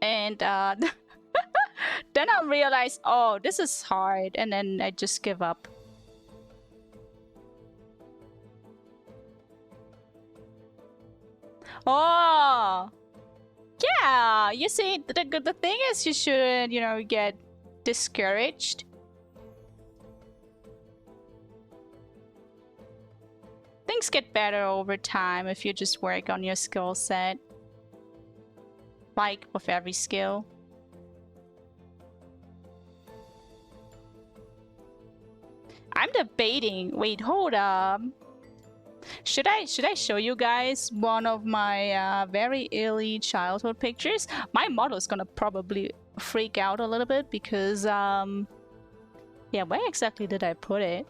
And then I'll realize, oh, this is hard, and then I just give up. Oh! Yeah! You see, the thing is you shouldn't, get discouraged. Things get better over time if you just work on your skill set. Like with every skill. I'm debating. Wait, hold up. Should I show you guys one of my very early childhood pictures? My model is gonna probably freak out a little bit because yeah, where exactly did I put it?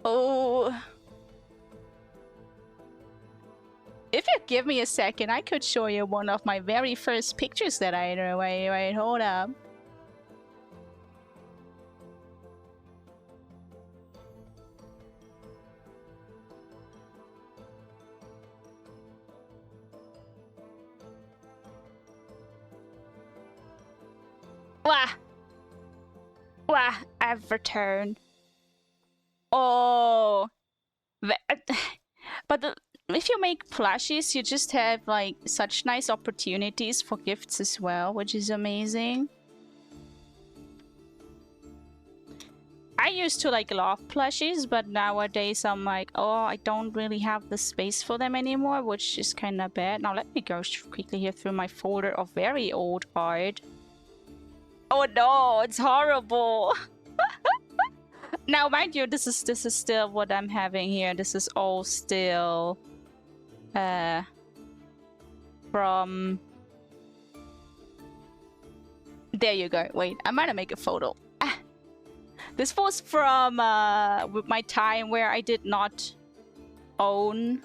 Oh. If you give me a second, I could show you one of my very first pictures that I drew. Wait, hold up. Wah! Wah! I've returned. Oh! But if you make plushies, you just have like such nice opportunities for gifts as well, which is amazing. I used to like love plushies, but nowadays I'm like, oh, I don't really have the space for them anymore, which is kind of bad. Now let me go quickly here through my folder of very old art. Oh no, it's horrible. Now, mind you, this is still what I'm having here. This is all still from... There you go. Wait, I might make a photo. This was from my time where I did not own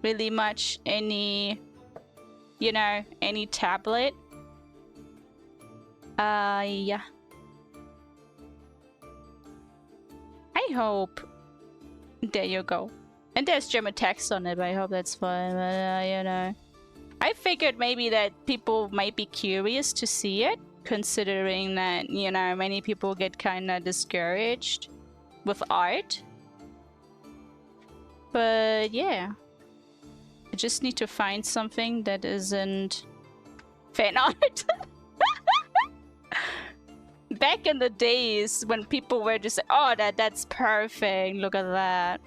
really much any, you know, any tablet. Yeah. I hope. There you go. And there's German text on it, but I hope that's fine. But, you know. I figured maybe that people might be curious to see it, considering that, you know, many people get kind of discouraged with art. But yeah. I just need to find something that isn't fan art. Back in the days when people were just like, oh, that's perfect. Look at that.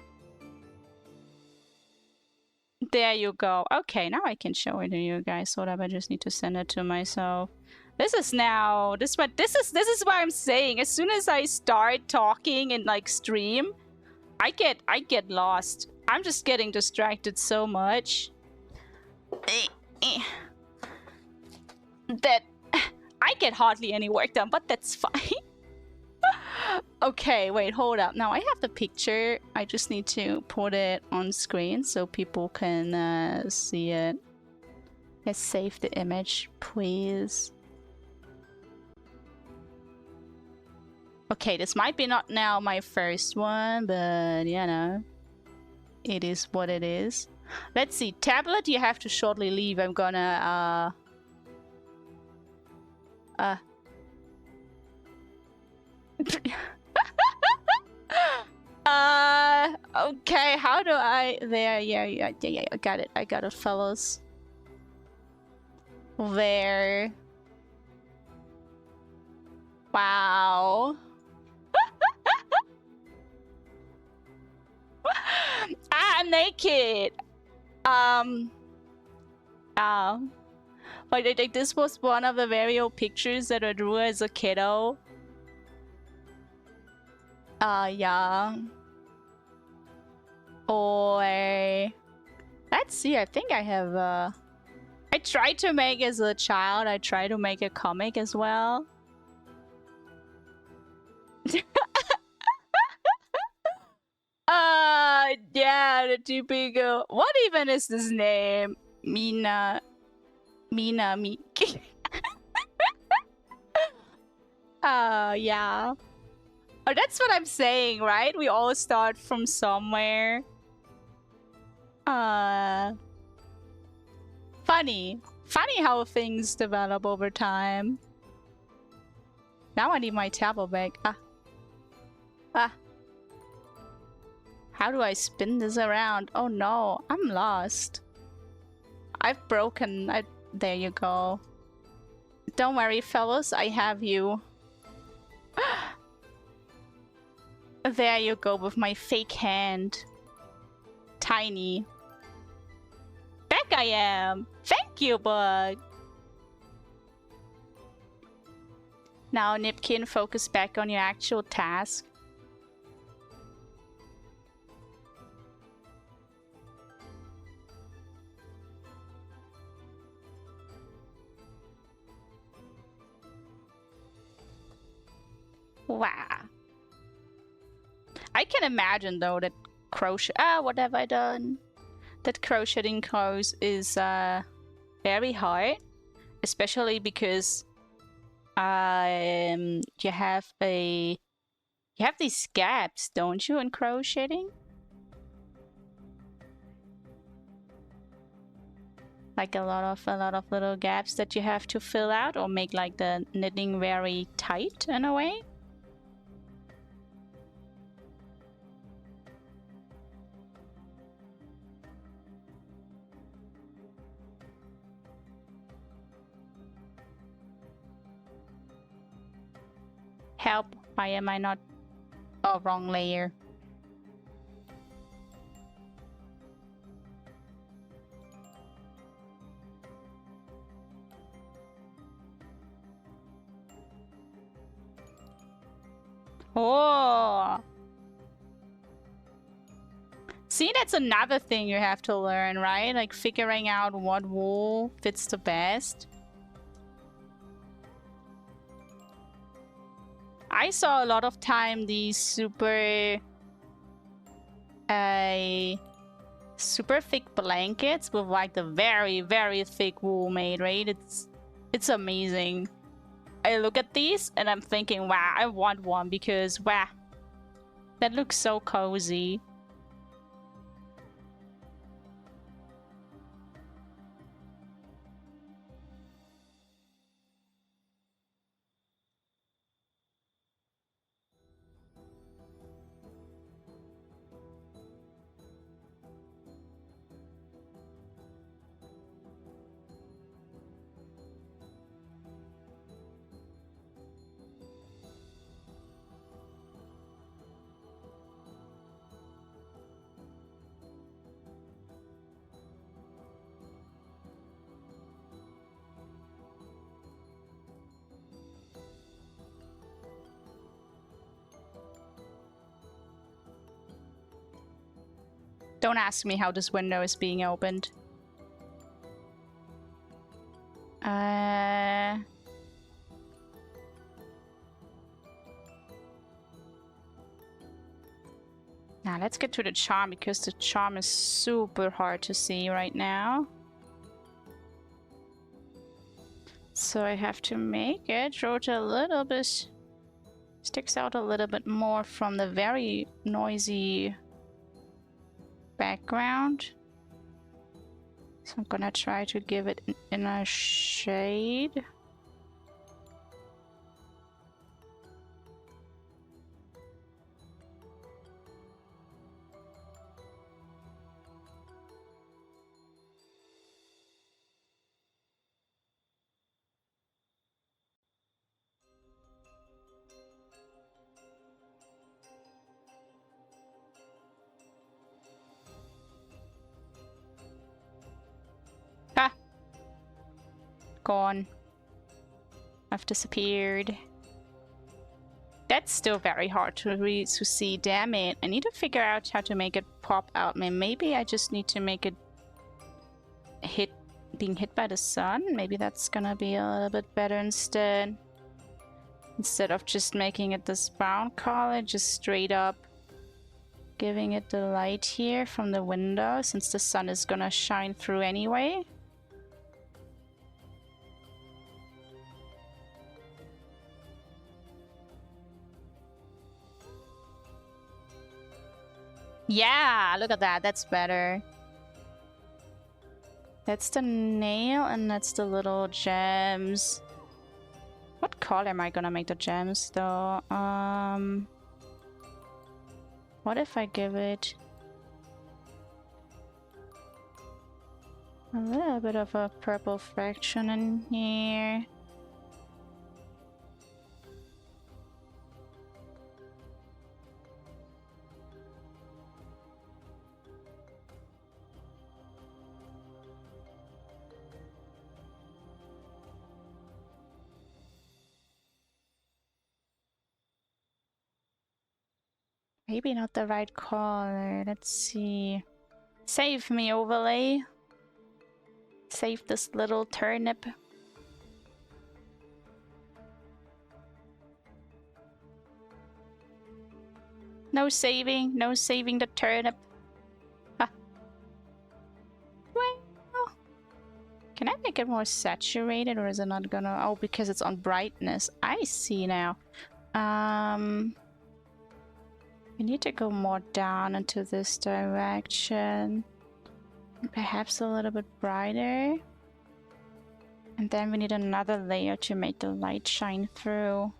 There you go. Okay, now I can show it to you guys. Sort of. I just need to send it to myself. This is now this is what I'm saying. As soon as I start talking and like stream, I get lost. I'm just getting distracted so much that I get hardly any work done, but that's fine. Okay, wait, hold up. Now I have the picture. I just need to put it on screen so people can see it. Let's save the image, please. Okay, this might be not now my first one, but you know, it is what it is. Let's see. Tablet, you have to shortly leave. I'm gonna okay, how do I there, yeah, I got it, fellas. There. Wow. I'm naked. Like this was one of the very old pictures that I drew as a kiddo. Yeah. Or let's see, I think I have I tried to make as a child, I tried to make a comic as well. Yeah, the typical. What even is this name? Mina Miki. Yeah. Oh, that's what I'm saying, right? We all start from somewhere. Funny. Funny how things develop over time. Now I need my tablet back. How do I spin this around? Oh no, I'm lost. I've broken. There you go. Don't worry, fellas, I have you. There you go with my fake hand. Tiny. Back I am. Thank you, bud. Now, Nipkin, focus back on your actual task. Wow. I can imagine though that crochet. What have I done? That crocheting clothes is very hard, especially because you have these gaps, don't you, in crocheting? Like a lot of little gaps that you have to fill out or make like the knitting very tight in a way. Help, why am I not... Oh, wrong layer. Oh! See, that's another thing you have to learn, right? Like figuring out what wool fits the best. I saw a lot of time these super super thick blankets with like the very, very thick wool made, right? It's amazing. I look at these and I'm thinking, wow, I want one because, wow, that looks so cozy. Don't ask me how this window is being opened. Now let's get to the charm because the charm is super hard to see right now. So I have to make it rotate a little bit, sticks out a little bit more from the very noisy background. So I'm gonna try to give it in a shade. Ha! Gone. I've disappeared. That's still very hard to see. Damn it. I need to figure out how to make it pop out. Maybe I just need to make it being hit by the sun. Maybe that's gonna be a little bit better instead. Instead of just making it this brown color, just straight up giving it the light here from the window, since the sun is gonna shine through anyway. Yeah, look at that. That's better. That's the nail and that's the little gems. What color am I gonna make the gems though? What if I give it a little bit of a purple fraction in here? Maybe not the right color. Let's see. Save me, overlay. Save this little turnip. No saving. No saving the turnip. Ha. Well, can I make it more saturated or is it not gonna... Oh, because it's on brightness. I see now. We need to go more down into this direction. Perhaps a little bit brighter. And then we need another layer to make the light shine through.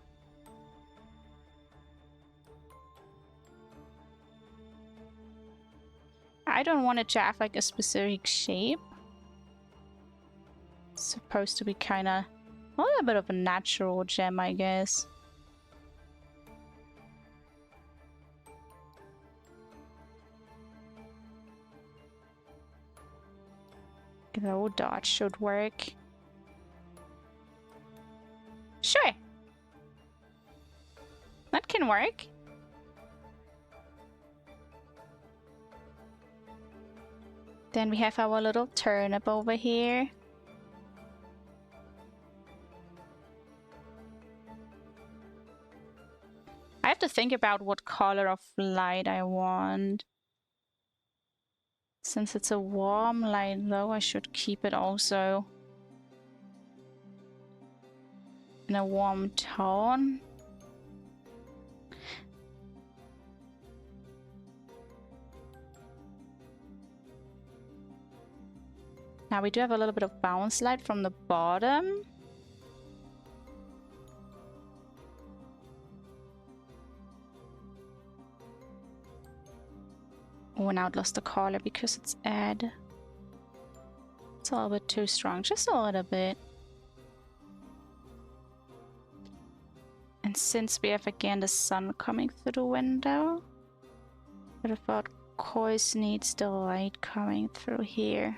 I don't want it to have like a specific shape. It's supposed to be kind of a little bit of a natural gem, I guess. Glow dot should work. Sure. That can work. Then we have our little turnip over here. I have to think about what color of light I want. Since it's a warm light though, I should keep it also in a warm tone. Now we do have a little bit of bounce light from the bottom. Oh, now it lost the color because it's add. It's a little bit too strong, just a little bit. And since we have again the sun coming through the window, but I thought course needs the light coming through here.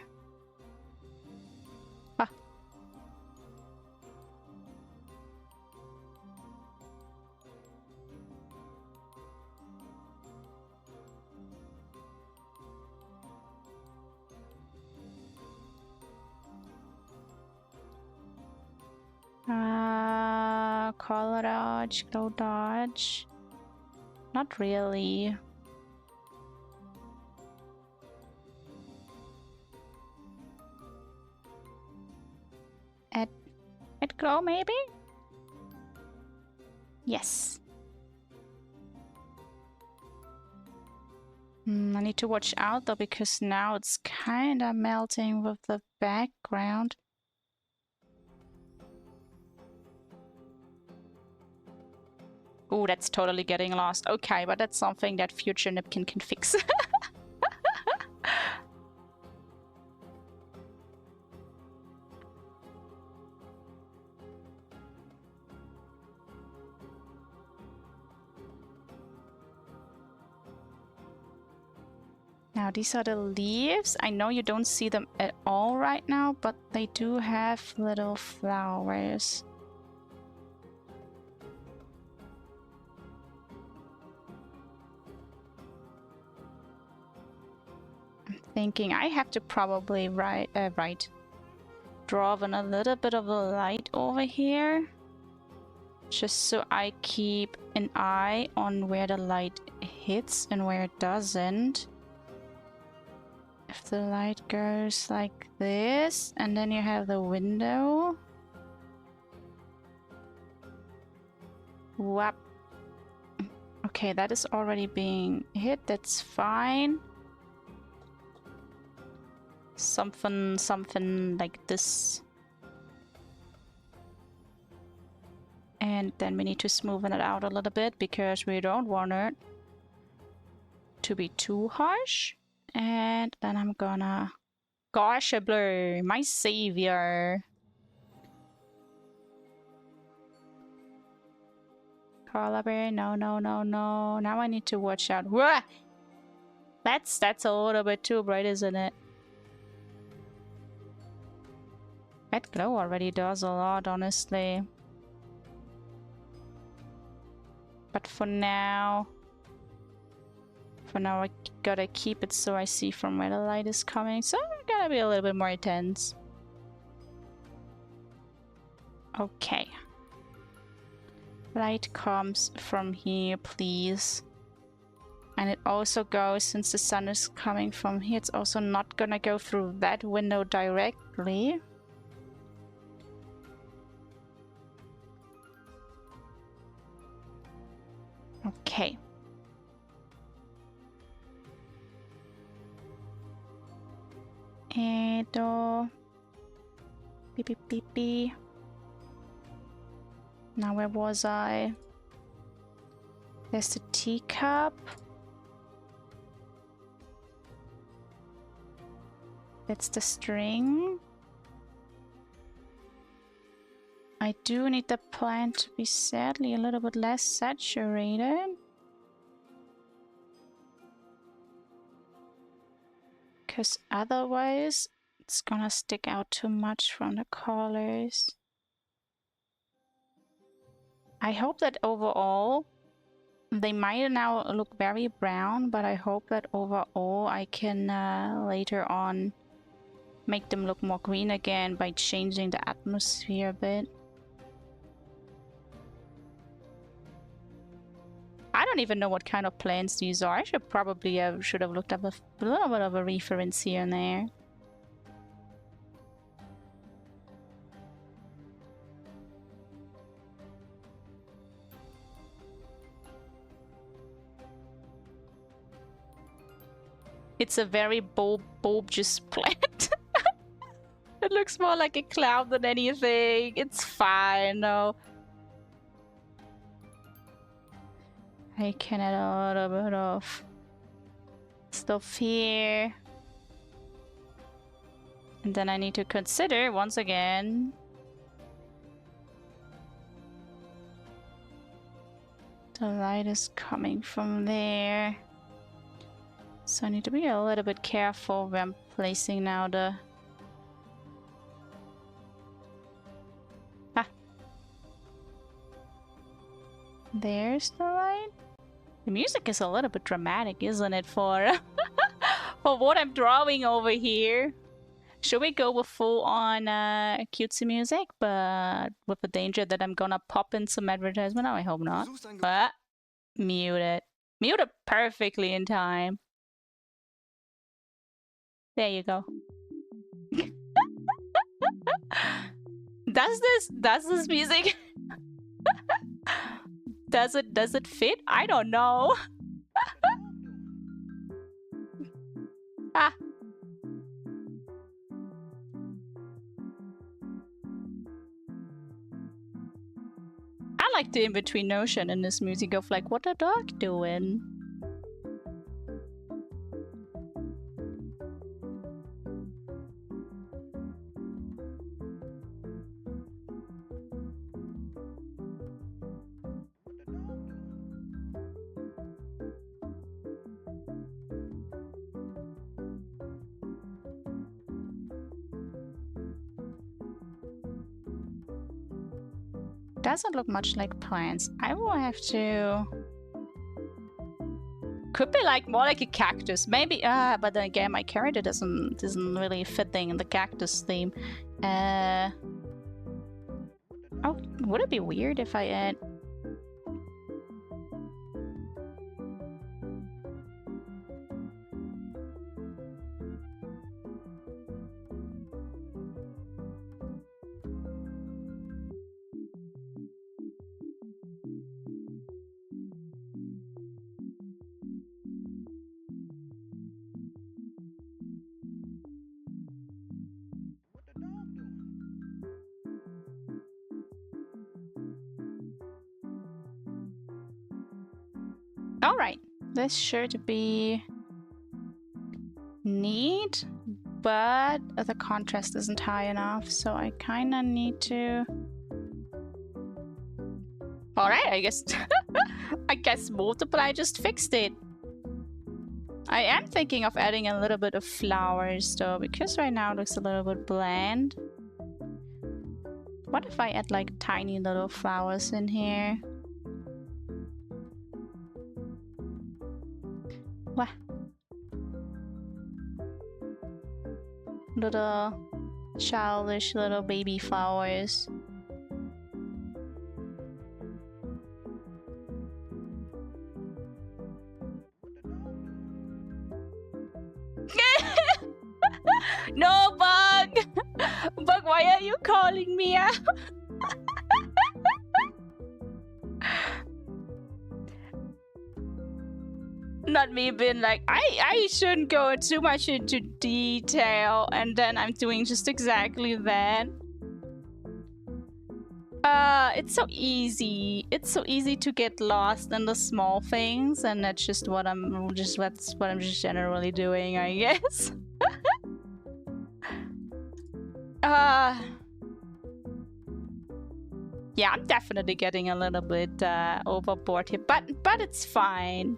Ah. Color dodge, glow dodge. Not really. Add glow maybe? Yes. I need to watch out though, because now it's kinda melting with the background. Oh, that's totally getting lost. Okay, but that's something that future Nipkin can fix. Now, these are the leaves. I know you don't see them at all right now, but they do have little flowers. I'm thinking I have to probably draw in a little bit of a light over here. Just so I keep an eye on where the light hits and where it doesn't. If the light goes like this, and then you have the window. Whap. Okay, that is already being hit. That's fine. Something like this. And then we need to smoothen it out a little bit because we don't want it to be too harsh. And then I'm gonna... Gosh, a blur, my savior. Color bear, no. Now I need to watch out. Whoa! That's a little bit too bright, isn't it? That glow already does a lot, honestly. But for now I gotta keep it so I see from where the light is coming. So I gotta be a little bit more intense. Okay. Light comes from here, please. And it also goes, since the sun is coming from here, it's also not gonna go through that window directly. Okay. Edo. Beep beep beep beep. Now where was I? There's the teacup. That's the string. I do need the plant to be sadly a little bit less saturated. Because otherwise it's gonna stick out too much from the colors. I hope that overall, they might now look very brown, but I hope that overall I can later on make them look more green again by changing the atmosphere a bit. I don't even know what kind of plants these are. I should probably should have looked up a little bit of a reference here and there. It's a very bulbous plant. It looks more like a cloud than anything. It's fine, though. I can add a little bit of stuff here. And then I need to consider, once again, the light is coming from there. So I need to be a little bit careful where I'm placing now the... Ah. There's the light. The music is a little bit dramatic, isn't it, for for what I'm drawing over here? Should we go with full-on cutesy music, but with the danger that I'm gonna pop in some advertisement? Oh, I hope not. But mute it. Mute it perfectly in time. There you go. Does this music does it fit? I don't know. Ah. I like the in-between notion in this music of like, what the dog doing? Doesn't look much like plants. I will have to... Could be like more like a cactus. Maybe, but then again, my character isn't really fitting in the cactus theme. Oh, would it be weird if I add... Alright, this sure to be neat, but the contrast isn't high enough, so I kinda need to... Alright, I guess... I guess multiply just fixed it. I am thinking of adding a little bit of flowers though, because right now it looks a little bit bland. What if I add like tiny little flowers in here? What? Little childish little baby flowers. No, Bug! Bug, why are you calling me out? Not me being like, I shouldn't go too much into detail, and then I'm doing just exactly that. It's so easy. It's so easy to get lost in the small things, and that's just what I'm just generally doing, I guess. Yeah, I'm definitely getting a little bit overboard here, but it's fine.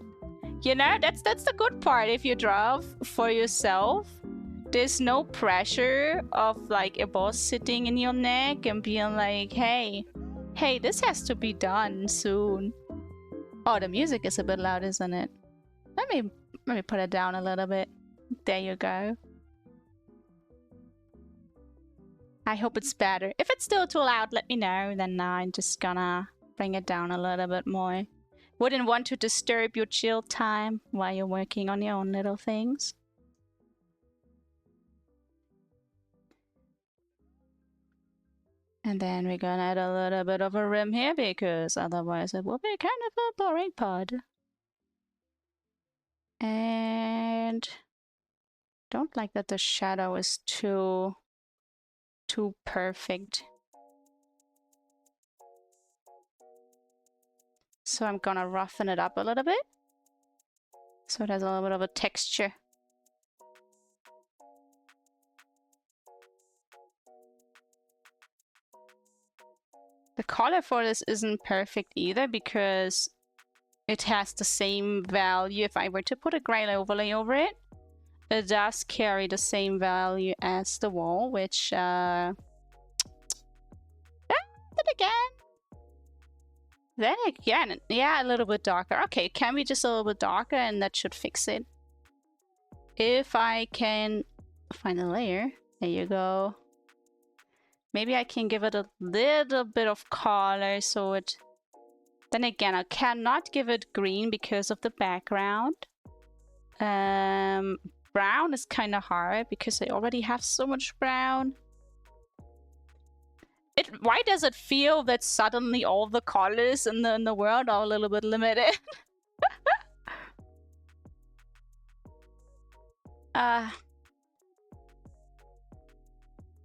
You know, that's the good part. If you draw for yourself, there's no pressure of like a boss sitting in your neck and being like, hey, this has to be done soon. Oh, the music is a bit loud, isn't it? Let me put it down a little bit. There you go. I hope it's better. If it's still too loud, let me know. Then I'm just gonna bring it down a little bit more. Wouldn't want to disturb your chill time while you're working on your own little things. And then we're gonna add a little bit of a rim here because otherwise it will be kind of a boring pod. And don't like that the shadow is too perfect. So I'm gonna roughen it up a little bit so it has a little bit of a texture. The color for this isn't perfect either because it has the same value. If I were to put a gray overlay over it, it does carry the same value as the wall, which then again, yeah, a little bit darker. Okay, can be just a little bit darker and that should fix it. If I can find a layer, there you go. Maybe I can give it a little bit of color so it... Then again, I cannot give it green because of the background. Brown is kind of hard because I already have so much brown. Why does it feel that suddenly all the colors in the world are a little bit limited?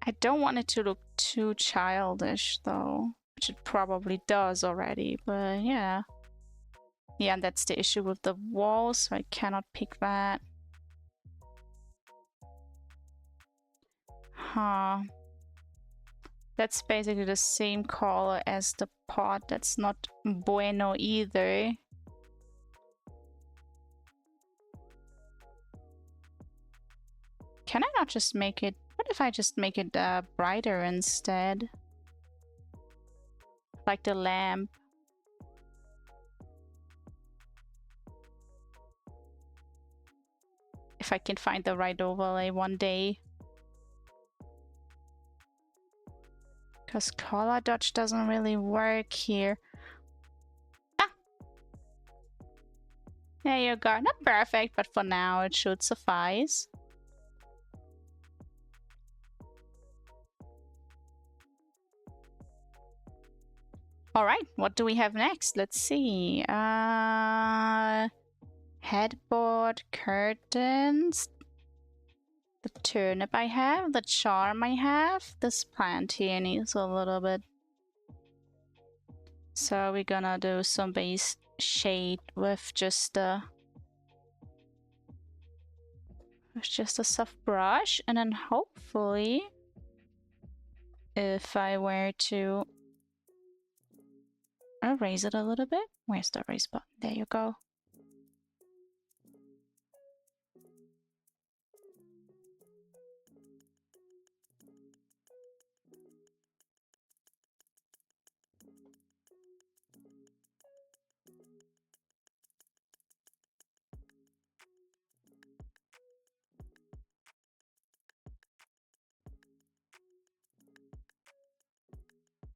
I don't want it to look too childish though, which it probably does already, but yeah. Yeah, and that's the issue with the wall, so I cannot pick that. Huh. That's basically the same color as the pot. That's not bueno either. Can I not just make it... What if I just make it brighter instead? Like the lamp. If I can find the right overlay one day. Because color dodge doesn't really work here. Ah! There you go. Not perfect, but for now it should suffice. Alright, what do we have next? Let's see. Headboard, curtains. The turnip I have, the charm I have. This plant here needs a little bit. So we're gonna do some base shade with just a soft brush, and then hopefully if I were to erase it a little bit. Where's the erase button? There you go.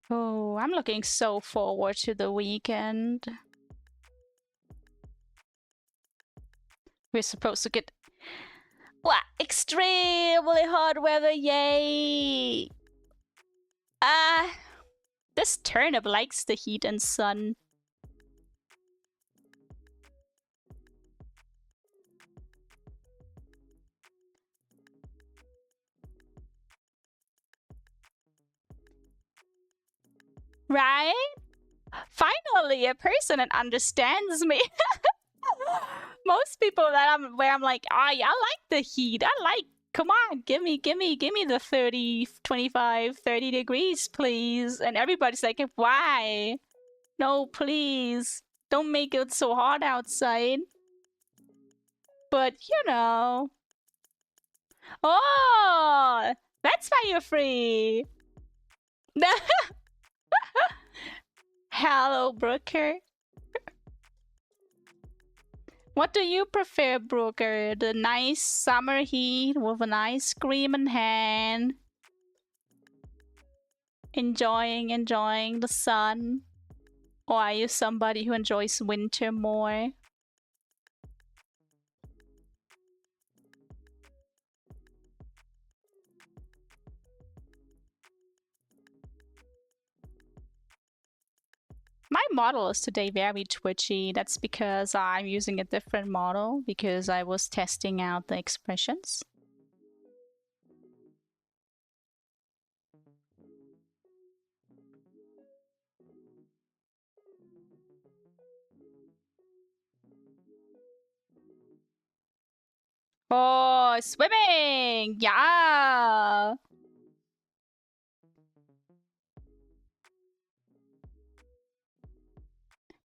Oh, I'm looking so forward to the weekend. We're supposed to get... What? Extremely hot weather, yay! This turnip likes the heat and sun. Right? Finally, a person that understands me. Most people that I'm like, I like the heat. Come on, give me the 30, 25, 30 degrees, please. And everybody's like, why? No, please. Don't make it so hot outside. But, you know. Oh, that's why you're free. Hello, Brooker. What do you prefer, Brooker? The nice summer heat with an ice cream in hand. Enjoying the sun. Or are you somebody who enjoys winter more? My model is today very twitchy. That's because I'm using a different model because I was testing out the expressions. Oh, swimming! Yeah!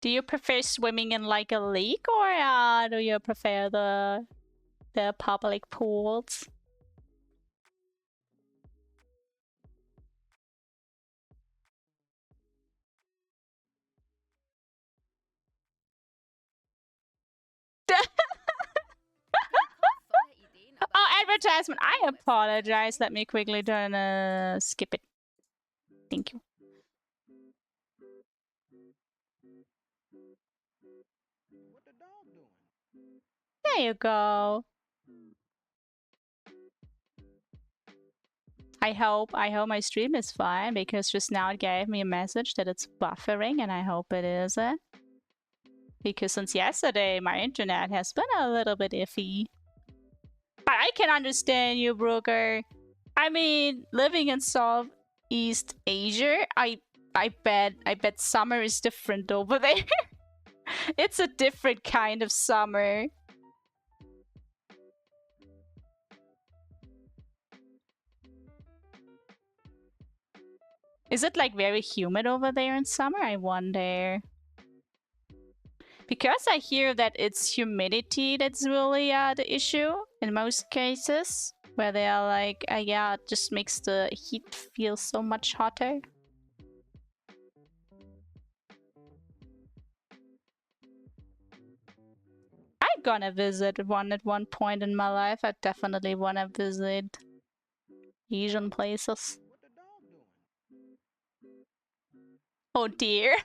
Do you prefer swimming in like a lake or do you prefer the public pools? Oh, advertisement. I apologize. Let me quickly skip it. Thank you. There you go. I hope my stream is fine because just now it gave me a message that it's buffering and I hope it isn't. Because since yesterday my internet has been a little bit iffy. But I can understand you, Brooker. I mean, living in Southeast Asia, I bet summer is different over there. It's a different kind of summer. Is it like very humid over there in summer? I wonder. Because I hear that it's humidity that's really the issue in most cases. Where they are like, yeah, it just makes the heat feel so much hotter. I'm gonna visit one at one point in my life. I definitely wanna visit Asian places. Oh dear.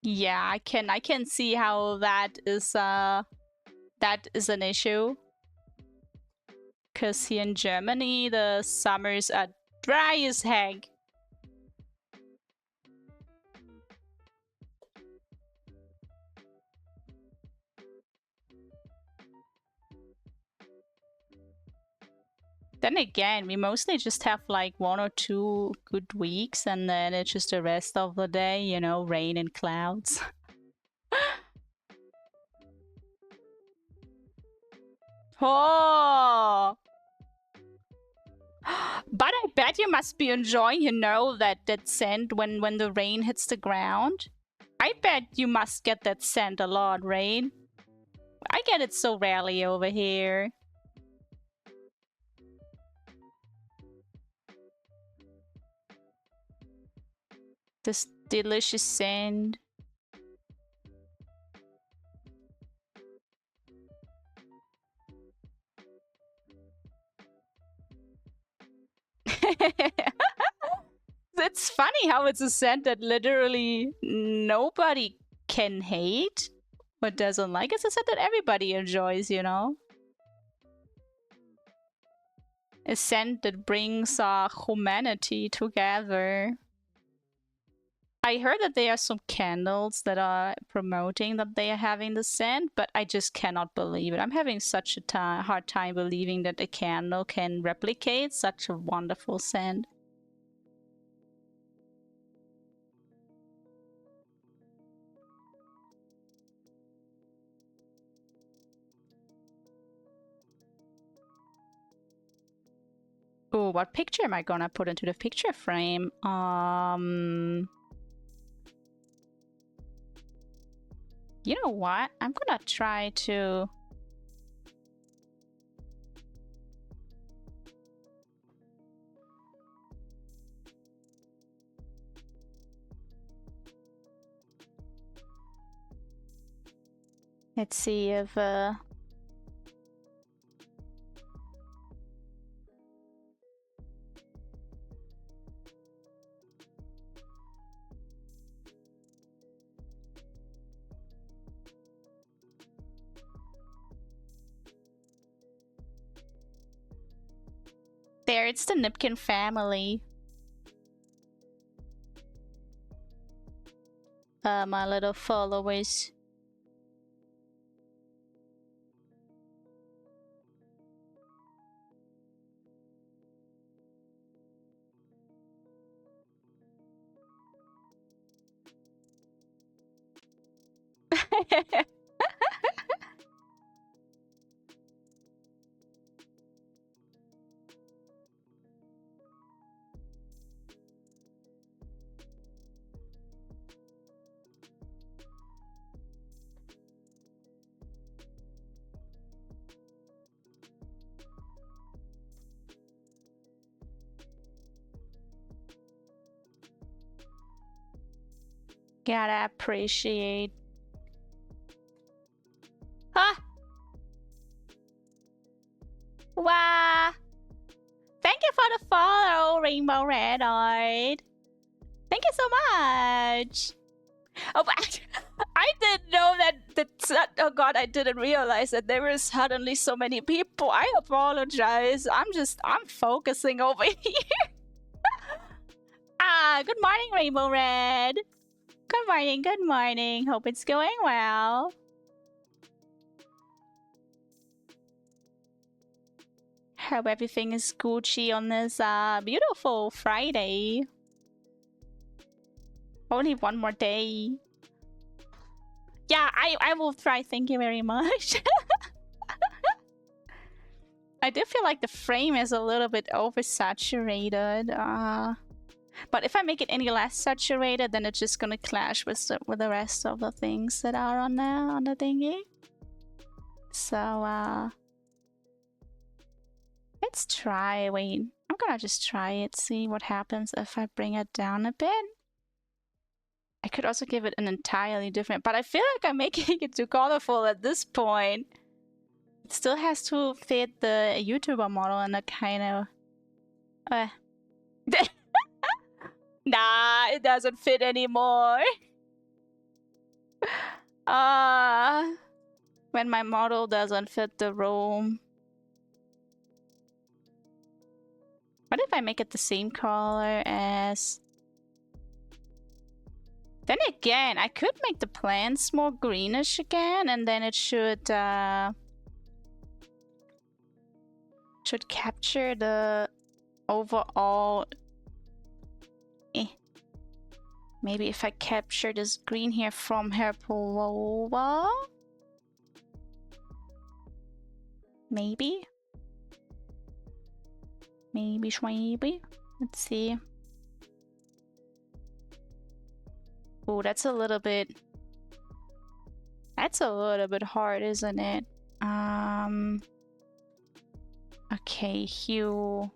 Yeah, I can see how that is an issue. Cause here in Germany the summers are dry as heck. Then again, we mostly just have like 1 or 2 good weeks and then it's just the rest of the day, you know, rain and clouds. Oh! But I bet you must be enjoying, you know, that scent when the rain hits the ground. I bet you must get that scent a lot, right? I get it so rarely over here. This delicious scent. It's funny how it's a scent that literally nobody can hate or doesn't like. It's a scent that everybody enjoys, you know? A scent that brings humanity together. I heard that there are some candles that are promoting that they are having the scent, but I just cannot believe it. I'm having such a hard time believing that a candle can replicate such a wonderful scent. Oh, what picture am I gonna put into the picture frame? You know what? I'm gonna try to... Let's see if... there. It's the Nipkin family. My little followers. Gotta appreciate. Huh? Wow. Thank you for the follow, Rainbow Red Eyed. Thank you so much. Oh, but I didn't know that. Oh God, I didn't realize that there were suddenly so many people. I apologize. I'm focusing over here. Good morning, Rainbow Red. Good morning, good morning. Hope it's going well. Hope everything is Gucci on this beautiful Friday. Only one more day. Yeah, I will try. Thank you very much. I do feel like the frame is a little bit oversaturated. But if I make it any less saturated, then it's just gonna clash with the rest of the things that are on there on the thingy. So let's try. Wait, I'm gonna just try it. See what happens if I bring it down a bit. I could also give it an entirely different, but I feel like I'm making it too colorful at this point. It still has to fit the YouTuber model and a kind of... Nah, it doesn't fit anymore. When my model doesn't fit the room. What if I make it the same color as... Then again, I could make the plants more greenish again, and then it should capture the overall... Maybe if I capture this green here from her pullover? Maybe? Maybe. Let's see. Oh, that's a little bit... That's a little bit hard, isn't it? Okay, hue.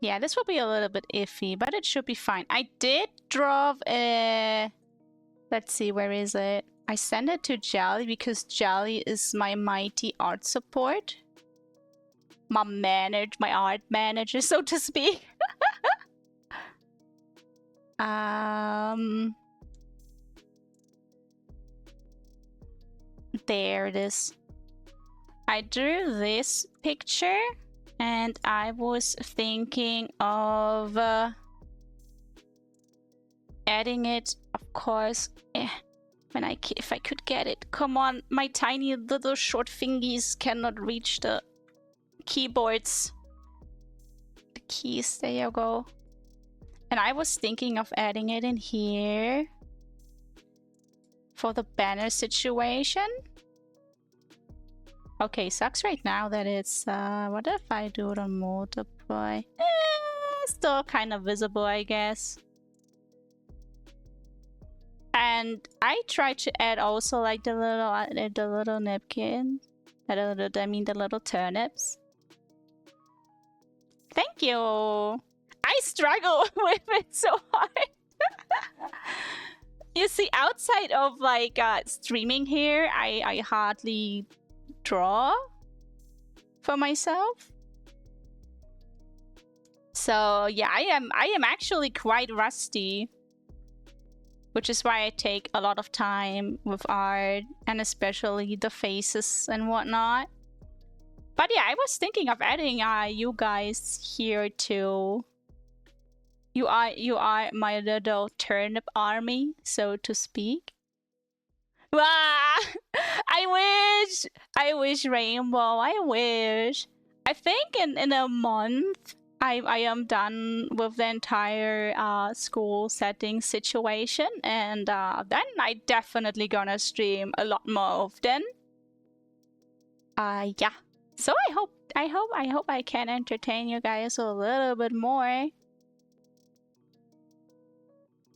Yeah, this will be a little bit iffy, but it should be fine. I did draw a... Let's see, where is it? I sent it to Jolly because Jolly is my mighty art support. My art manager, so to speak. There it is. I drew this picture and I was thinking of adding it, of course, if I could get it. Come on, my tiny little short fingies cannot reach the keyboards. The keys, there you go. And I was thinking of adding it in here for the banner situation. Okay, sucks right now that it's, what if I do the multiply? Still kind of visible, I guess. And I tried to add also like the little napkin. I mean the little turnips. Thank you! I struggle with it so hard. You see, outside of like streaming here, I hardly draw for myself. So yeah, I am actually quite rusty. which is why I take a lot of time with art, and especially the faces and whatnot. But yeah, I was thinking of adding you guys here too. You are my little turnip army, so to speak. Wow! I wish Rainbow. I wish. I think in a month I am done with the entire school setting situation, and then I definitely gonna stream a lot more often. Yeah. So I hope I can entertain you guys a little bit more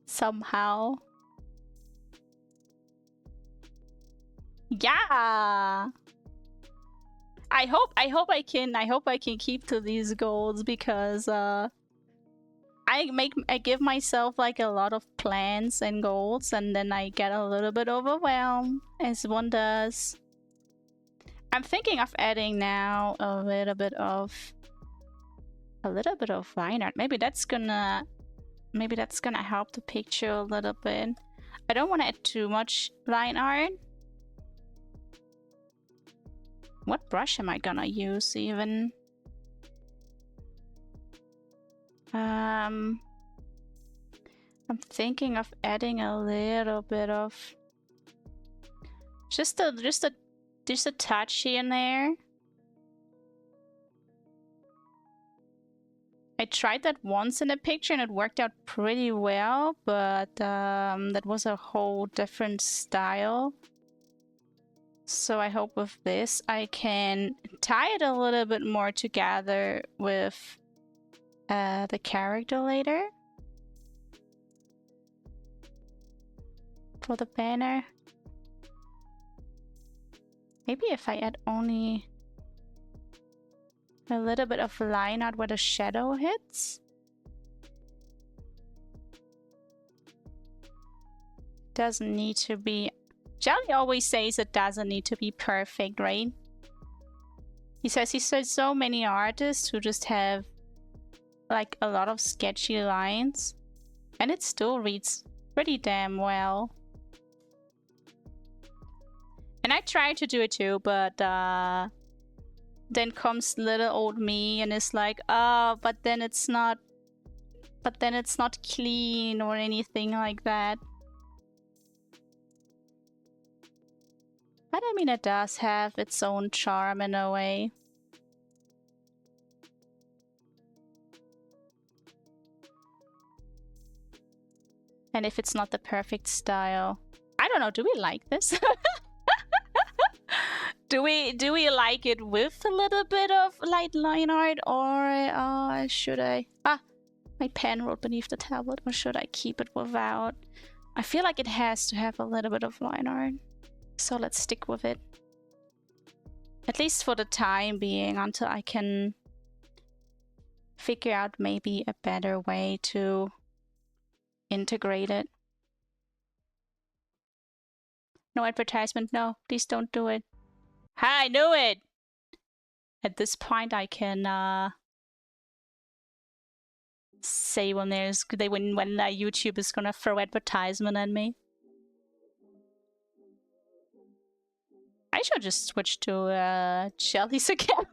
somehow. Yeah. I hope I can keep to these goals, because I give myself like a lot of plans and goals, and then I get a little bit overwhelmed, as one does. I'm thinking of adding now a little bit of line art. Maybe that's gonna help the picture a little bit. I don't want to add too much line art. What brush am I gonna use even? I'm thinking of adding a little bit of just a touch here and there. I tried that once in a picture and it worked out pretty well, but that was a whole different style. So I hope with this I can tie it a little bit more together with the character later for the banner. Maybe if I add only a little bit of line art where the shadow hits. Doesn't need to be... Jelly always says it doesn't need to be perfect, right? He says he saw so many artists who just have like a lot of sketchy lines, and it still reads pretty damn well. And I try to do it too, but then comes little old me and is like, oh, but then it's not clean or anything like that. But I mean, it does have its own charm in a way. And if it's not the perfect style, I don't know, do we like this? Do we like it with a little bit of light line art, or should I... Ah, my pen rolled beneath the tablet. Or should I keep it without? I feel like it has to have a little bit of line art. So let's stick with it. At least for the time being, until I can figure out maybe a better way to integrate it. No advertisement, no, please don't do it. Ha, I knew it! At this point I can say when YouTube is gonna throw advertisement at me. I should just switch to Jelly's account.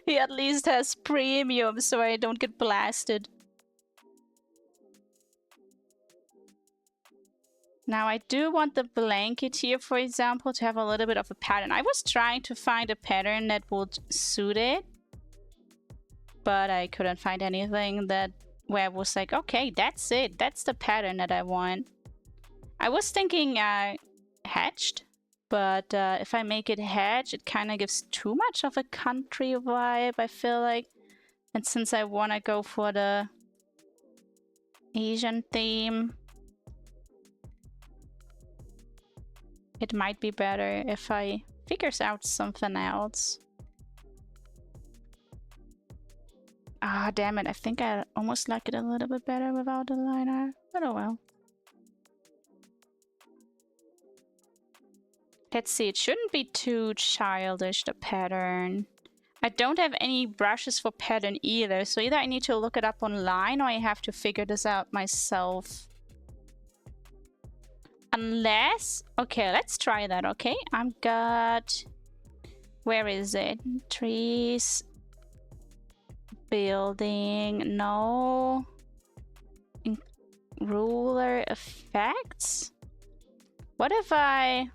He at least has premium, so I don't get blasted. Now I do want the blanket here, for example, to have a little bit of a pattern. I was trying to find a pattern that would suit it, but I couldn't find anything where I was like, okay, that's it. That's the pattern that I want. I was thinking hatched, but if I make it hatch, it kind of gives too much of a country vibe, I feel like. And since I want to go for the Asian theme, it might be better if I figures out something else. Ah, damn it. I think I almost like it a little bit better without the liner, but oh well. Let's see, it shouldn't be too childish, the pattern. I don't have any brushes for pattern either, so either I need to look it up online or I have to figure this out myself. Unless... Okay, let's try that, okay? I'm got... Where is it? Trees... Building... No... Ruler effects? What if I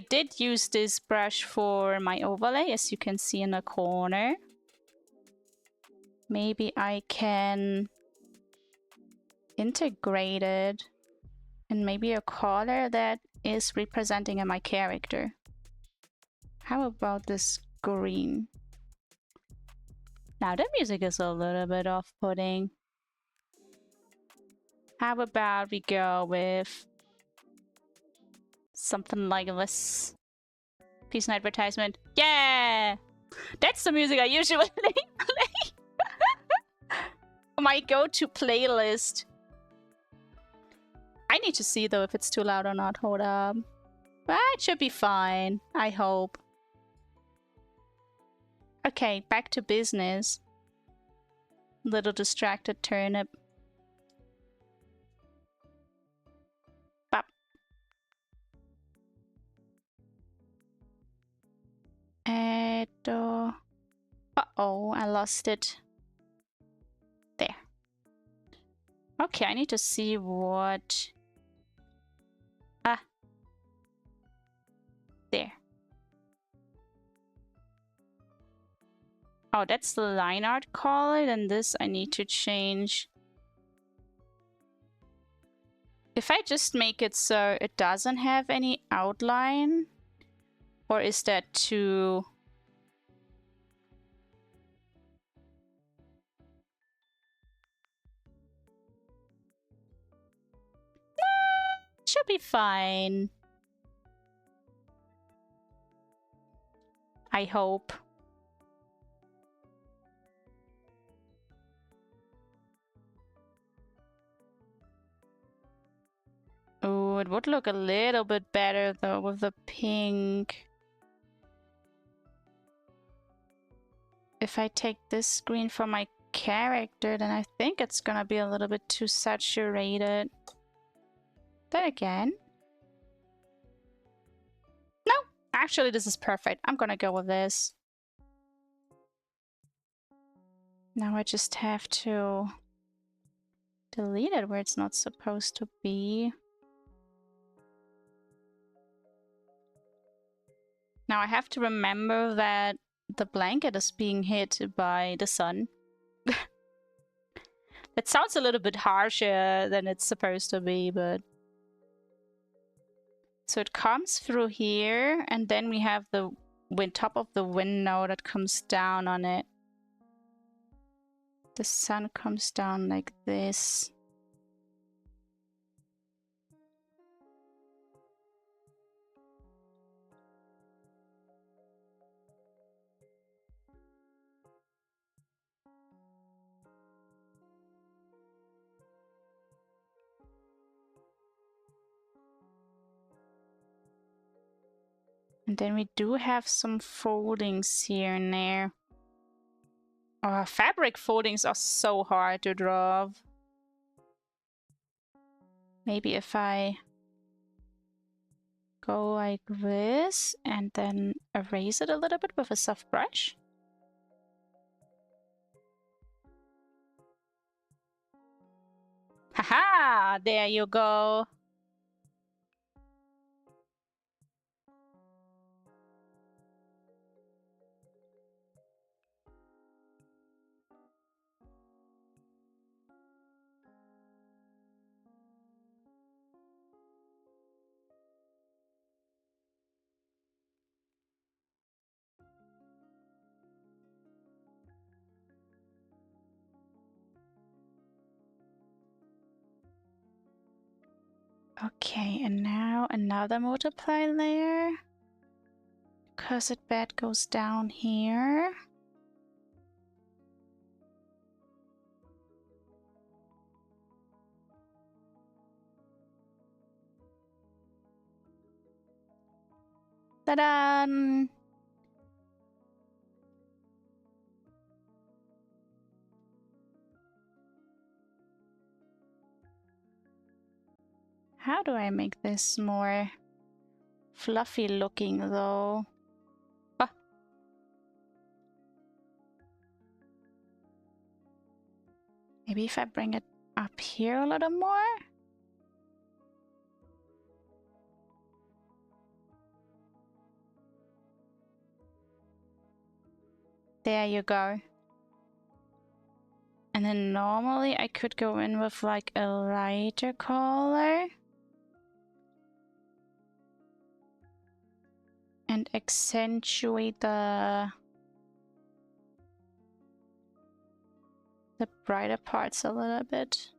did use this brush for my overlay, as you can see in the corner. Maybe I can integrate it in maybe a color that is representing my character. How about this green? Now the music is a little bit off-putting. How about we go with something like this? Piece and advertisement. Yeah! That's the music I usually play. My go-to playlist. I need to see though if it's too loud or not. Hold up. But it should be fine. I hope. Okay, back to business. Little distracted turnip. Bop. Uh-oh, I lost it. There. Okay, I need to see what... Ah. There. Oh, that's the line art color. Then this I need to change. If I just make it so it doesn't have any outline, or is that too... Should be fine. I hope. Oh, it would look a little bit better though with the pink. If I take this screen for my character, then I think it's gonna be a little bit too saturated. Then again... No! Actually, this is perfect. I'm gonna go with this. Now I just have to delete it where it's not supposed to be. Now I have to remember that the blanket is being hit by the sun. It sounds a little bit harsher than it's supposed to be, but... So it comes through here, and then we have the top of the window that comes down on it. The sun comes down like this. And then we do have some foldings here and there. Oh, fabric foldings are so hard to draw. Maybe if I go like this and then erase it a little bit with a soft brush. Haha! There you go. Okay, and now another multiply layer. Cursed bed goes down here. Ta-da! How do I make this more fluffy looking though? Ah. Maybe if I bring it up here a little more? There you go. And then normally I could go in with like a lighter color. And accentuate the brighter parts a little bit.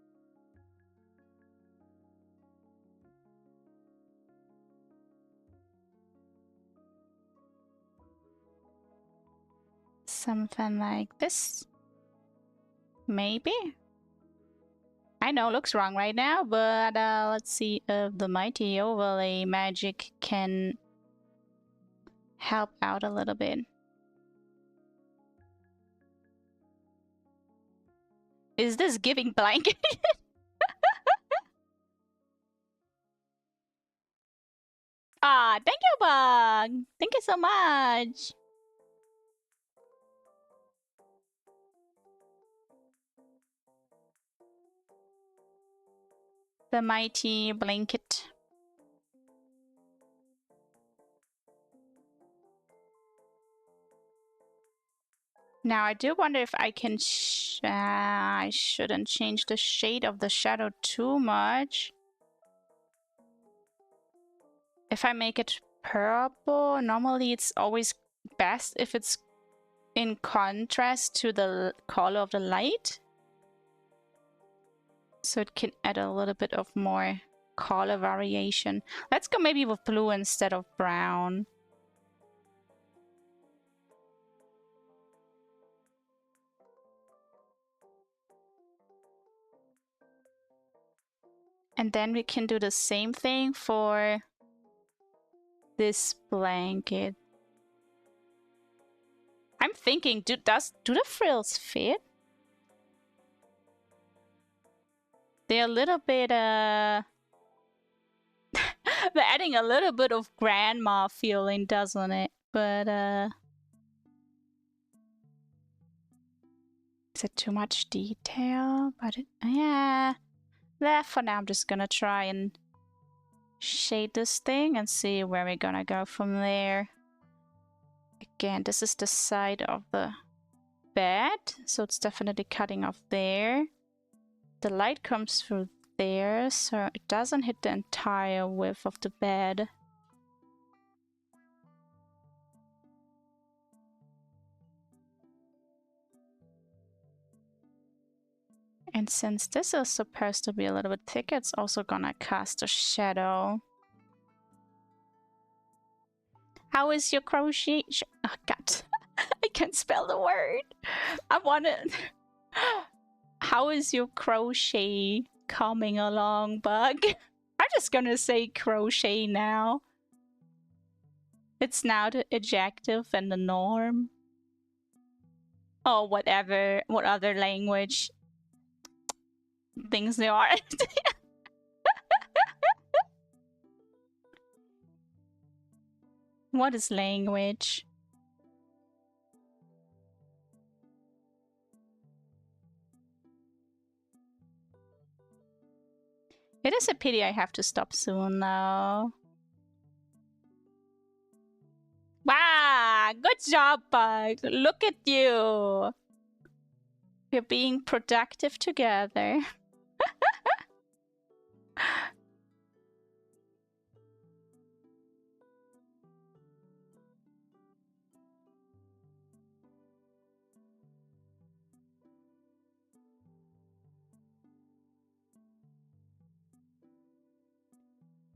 Something like this. Maybe? I know, looks wrong right now, but let's see if the mighty overlay magic can help out a little bit. Is this giving blanket? Ah, thank you, Bug! Thank you so much! The mighty blanket. Now I do wonder if I can I shouldn't change the shade of the shadow too much. If I make it purple, normally it's always best if it's in contrast to the color of the light. So it can add a little bit of more color variation. Let's go maybe with blue instead of brown. And then we can do the same thing for this blanket. I'm thinking, do the frills fit? They're a little bit, they're adding a little bit of grandma feeling, doesn't it? But, is it too much detail? But, yeah. There, for now, I'm just gonna try and shade this thing and see where we're gonna go from there. Again, this is the side of the bed, so it's definitely cutting off there. The light comes through there, so it doesn't hit the entire width of the bed. And since this is supposed to be a little bit thicker, it's also gonna cast a shadow. How is your crochet? Oh, God. I can't spell the word. I want it. How is your crochet coming along, Bug? I'm just gonna say crochet now. It's now the adjective and the norm. Oh, whatever. What other language things they are. What is language? It is a pity I have to stop soon, though. Wow, good job, Bug. Look at you. We're being productive together.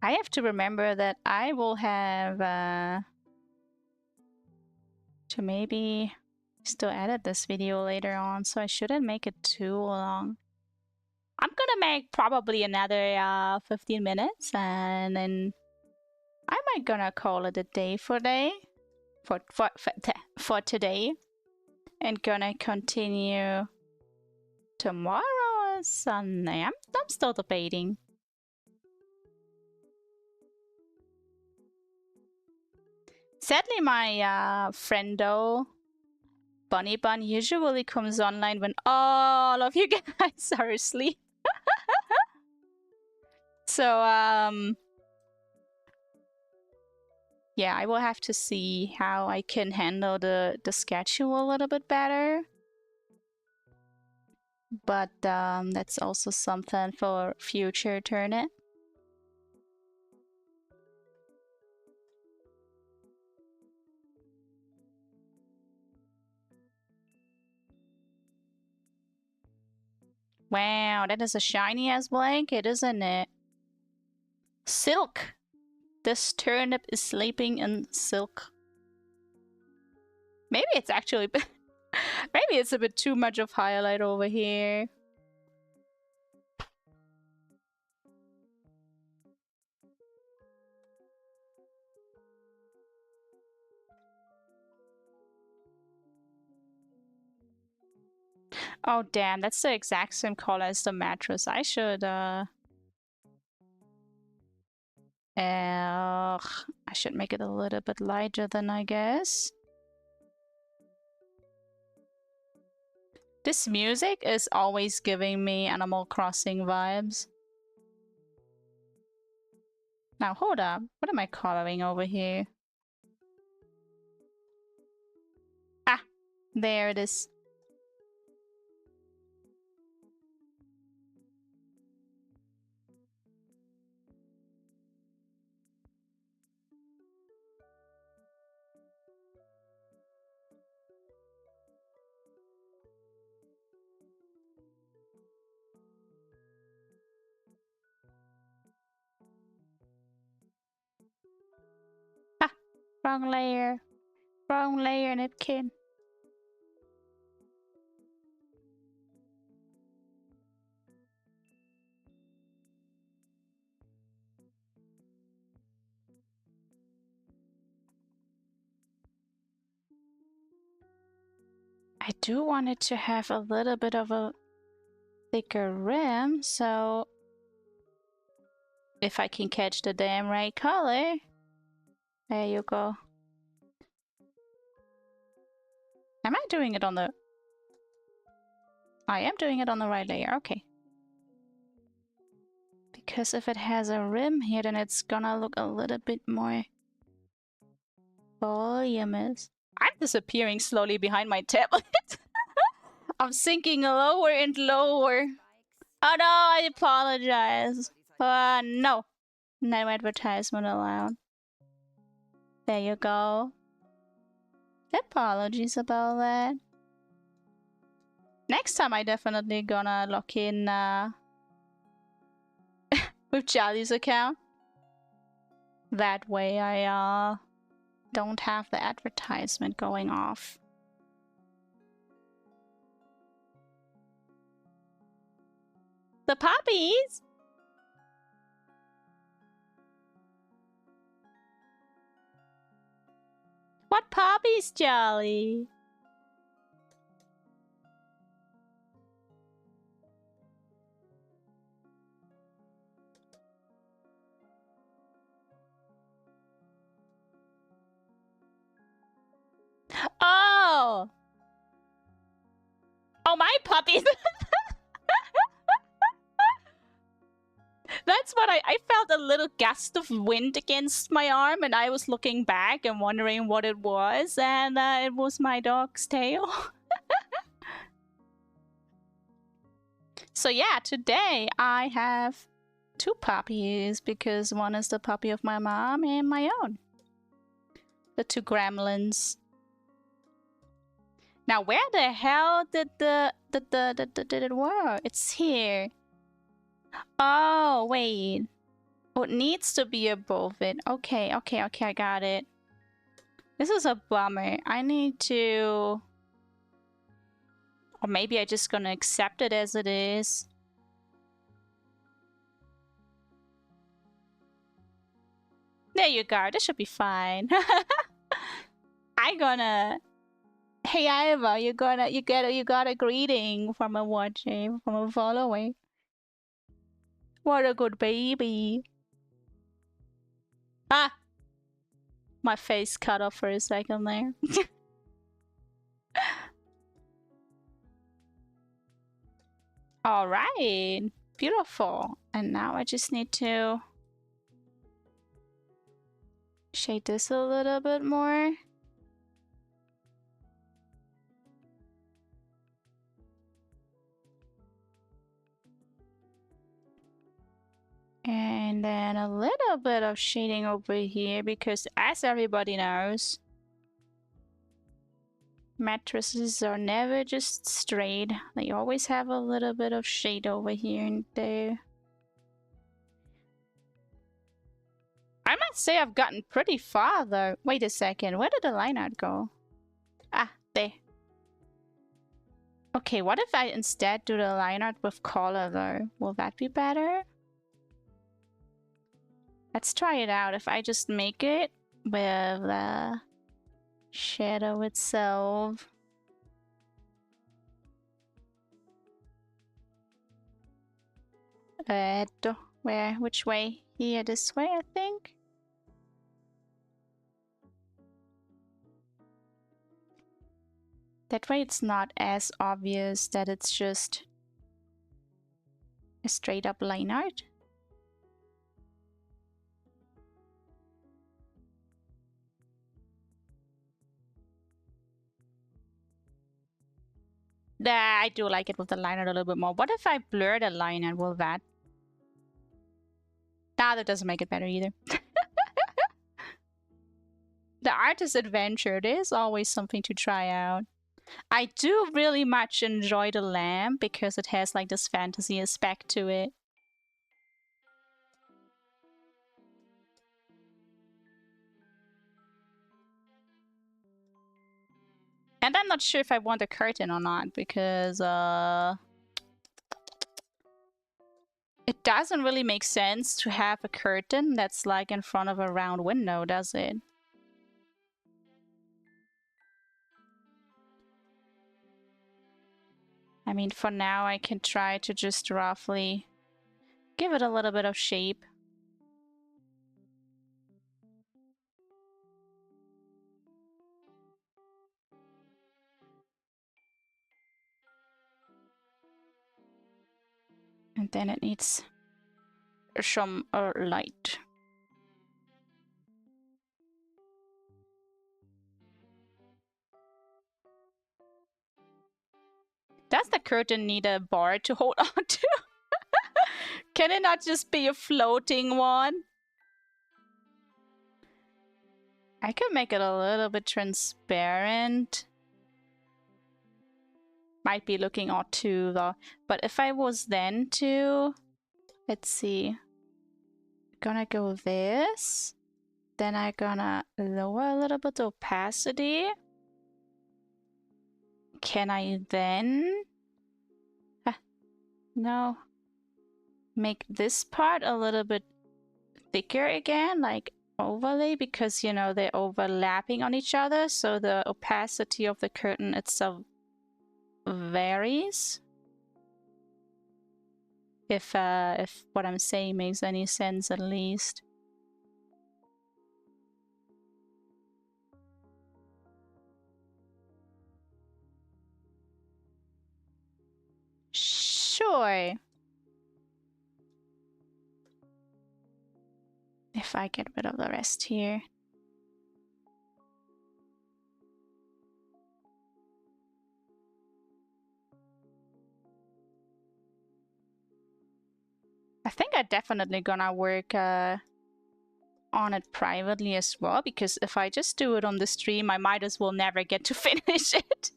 I have to remember that I will have to maybe still edit this video later on, so I shouldn't make it too long. I'm gonna make probably another 15 minutes, and then I might gonna call it a day for today, and gonna continue tomorrow or Sunday. I'm still debating. Sadly, my friendo Bunny Bun usually comes online when all of you guys are asleep. So, yeah, I will have to see how I can handle the schedule a little bit better. But that's also something for future Turnet. Wow, that is a shiny ass blanket, isn't it? Silk! This turnip is sleeping in silk. Maybe it's actually... Maybe it's a bit too much of highlight over here. Oh damn, that's the exact same color as the mattress. I should I should make it a little bit lighter then, I guess. This music is always giving me Animal Crossing vibes. Now hold up, what am I coloring over here? Ah, there it is. Ah, wrong layer. Wrong layer, Nipkin. I do want it to have a little bit of a thicker rim, so if I can catch the damn right color. There you go. Am I doing it on the... I am doing it on the right layer, okay. Because if it has a rim here, then it's gonna look a little bit more voluminous. I'm disappearing slowly behind my tablet. I'm sinking lower and lower. Oh no, I apologize. No. No advertisement allowed. There you go. Apologies about that. Next time I definitely gonna lock in with Charlie's account. That way I don't have the advertisement going off. The puppies! What puppies, Charlie? Oh! Oh, my puppies! That's what I felt a little gust of wind against my arm, and I was looking back and wondering what it was, and it was my dog's tail. So yeah, today I have two puppies because one is the puppy of my mom and my own. The two gremlins. Now, where the hell did did it work? It's here. Oh, wait. Oh, it needs to be above it. Okay, I got it. This is a bummer. I need to... Or maybe I just gonna accept it as it is. There you go. This should be fine. I gonna... Hey Iva, you got a greeting from a watcher, from a follower. What a good baby. Ah! My face cut off for a second there. All right, beautiful. And now I just need to shade this a little bit more. And then a little bit of shading over here because, as everybody knows, mattresses are never just straight. They always have a little bit of shade over here and there. I must say I've gotten pretty far though. Wait a second, where did the line art go? Ah, there. Okay, what if I instead do the line art with color though? Will that be better? Let's try it out. If I just make it with the shadow itself. Where? Which way? Here, this way, I think. That way it's not as obvious that it's just a straight up line art. I do like it with the line art a little bit more. What if I blur the line art? Will that? Nah, that doesn't make it better either. The artist's adventure, it is always something to try out. I do really much enjoy the lamp because it has like this fantasy aspect to it. And I'm not sure if I want a curtain or not because it doesn't really make sense to have a curtain that's like in front of a round window, does it? I mean, for now I can try to just roughly give it a little bit of shape. And then it needs some light. Does the curtain need a bar to hold on to? Can it not just be a floating one? I could make it a little bit transparent. Might be looking odd too though. But if I was then to... Let's see. Gonna go this. Then I'm gonna lower a little bit the opacity. Can I then... no. Make this part a little bit thicker again, like overlay, because, you know, they're overlapping on each other, so the opacity of the curtain itself varies. If what I'm saying makes any sense, at least. Sure. If I get rid of the rest here. I think I'm definitely gonna work on it privately as well, because if I just do it on the stream, I might as well never get to finish it.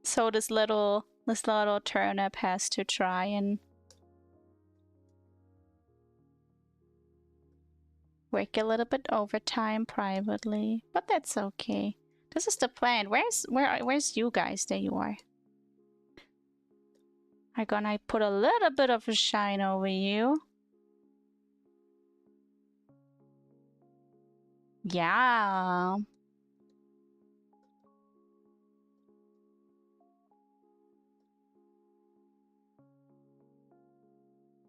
So this little turnip has to try and work a little bit overtime privately, but that's okay. This is the plan. Where's you guys? There you are. I'm gonna put a little bit of a shine over you. Yeah.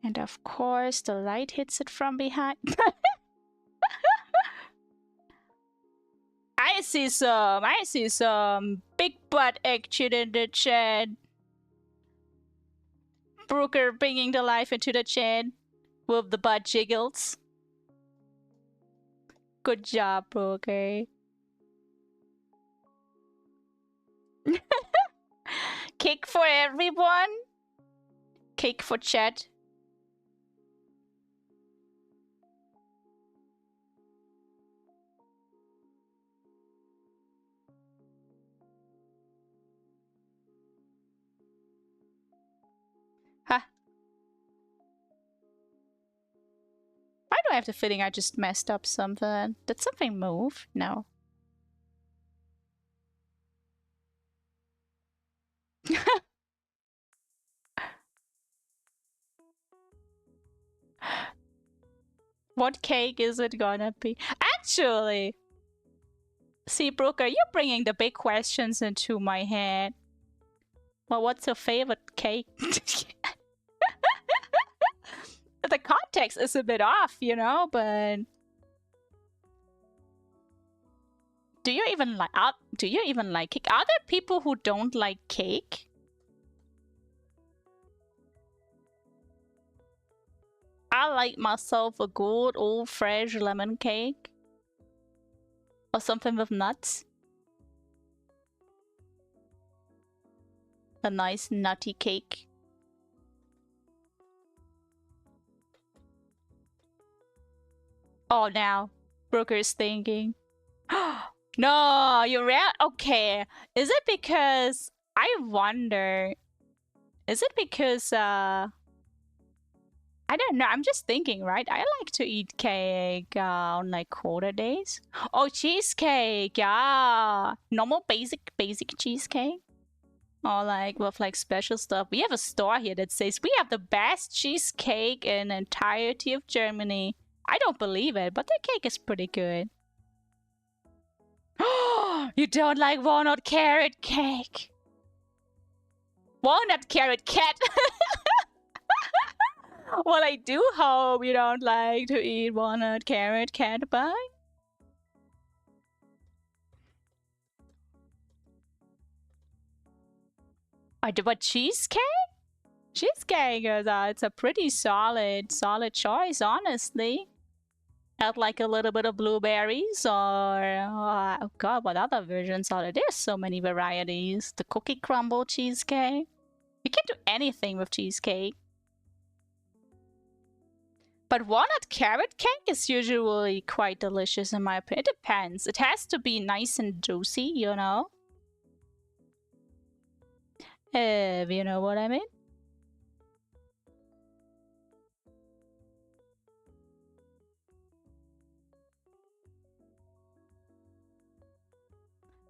And of course, the light hits it from behind. I see some big butt action in the chat. Brooker bringing the life into the chat with the butt jiggles. Good job, Brooker. Cake for everyone. Cake for chat. Huh. Why do I have the feeling I just messed up something? Did something move? No. What cake is it gonna be? Actually, see, Brooker, you're bringing the big questions into my head. Well, what's your favorite cake? The context is a bit off, you know, but do you even like cake? Are there people who don't like cake? I like myself a good old fresh lemon cake or something with nuts. A nice nutty cake. Oh, now Brooker's thinking. No, you're right. Okay. Is it because I wonder? Is it because I don't know. I'm just thinking, right? I like to eat cake on like quarter days. Oh, cheesecake. Yeah. Normal basic cheesecake. Or like with like special stuff. We have a store here that says we have the best cheesecake in the entirety of Germany. I don't believe it, but the cake is pretty good. You don't like walnut carrot cake? Walnut carrot cat. Well, I do hope you don't like to eat walnut carrot cat pie. But cheesecake? Cheesecake is it's a pretty solid choice, honestly. Add like a little bit of blueberries or oh god, what other versions are there? There's so many varieties. The cookie crumble cheesecake. You can do anything with cheesecake. But walnut carrot cake is usually quite delicious in my opinion. It depends. It has to be nice and juicy, you know? If you know what I mean.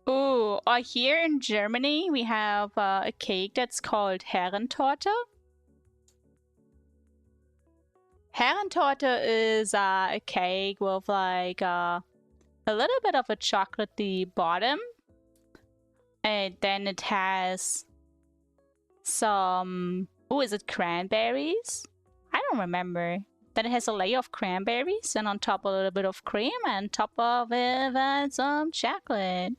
Ooh, here in Germany we have a cake that's called Herrentorte. Herrentorte is a cake with like a little bit of a chocolatey bottom. And then it has some... Oh, is it cranberries? I don't remember. Then it has a layer of cranberries and on top a little bit of cream and top of it some chocolate.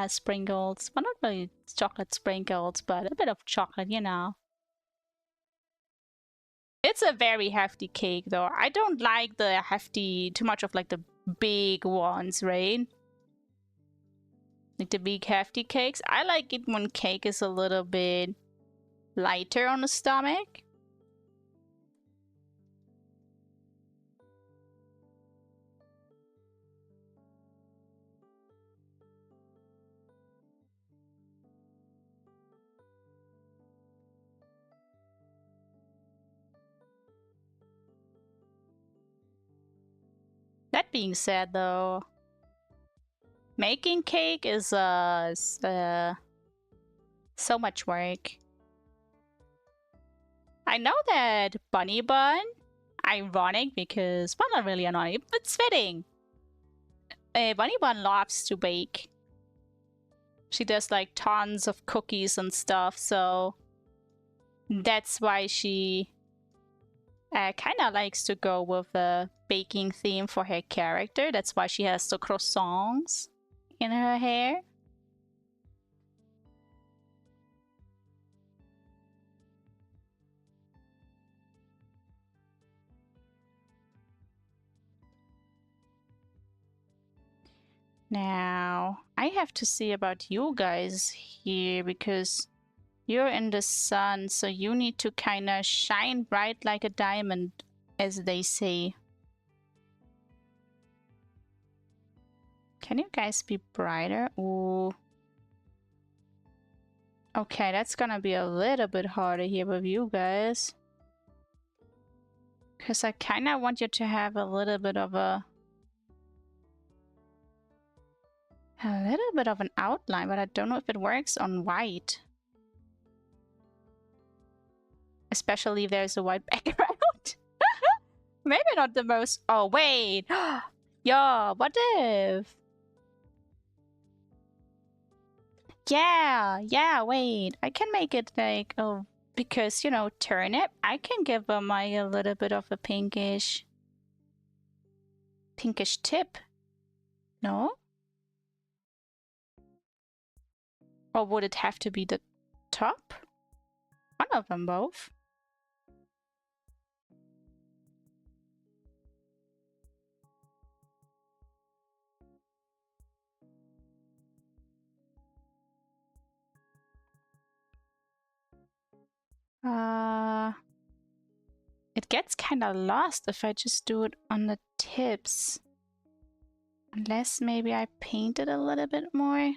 Sprinkles. Well, not really chocolate sprinkles, but a bit of chocolate, you know. It's a very hefty cake though. I don't like the hefty, too much of like the big ones, right? Like the big hefty cakes. I like it when cake is a little bit lighter on the stomach. That being said though, making cake is so much work. I know that bunny bun, ironic because, well, not really ironic, but it's fitting. Bunny bun loves to bake. She does like tons of cookies and stuff, so that's why she kind of likes to go with a baking theme for her character. That's why she has the croissants. in her hair. Now, I have to see about you guys here because you're in the sun, so you need to kind of shine bright like a diamond, as they say. Can you guys be brighter? Ooh. Okay, that's gonna be a little bit harder here with you guys. Because I kind of want you to have a little bit of an outline, but I don't know if it works on white. Especially if there's a white background. Maybe not the most... Oh, wait! Yeah, what if? Yeah, wait. I can make it like... Oh, because, you know, turnip, I can give them a little bit of a pinkish tip. No? Or would it have to be the top? One of them both. It gets kind of lost if I just do it on the tips. Unless maybe I paint it a little bit more.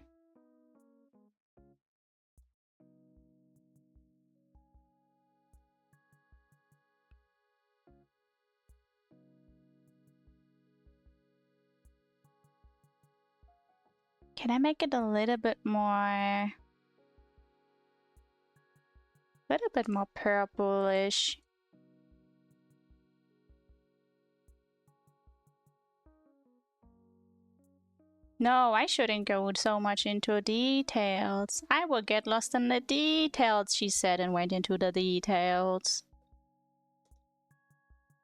Can I make it a little bit more purplish? No, I shouldn't go so much into details. I will get lost in the details, she said, and went into the details.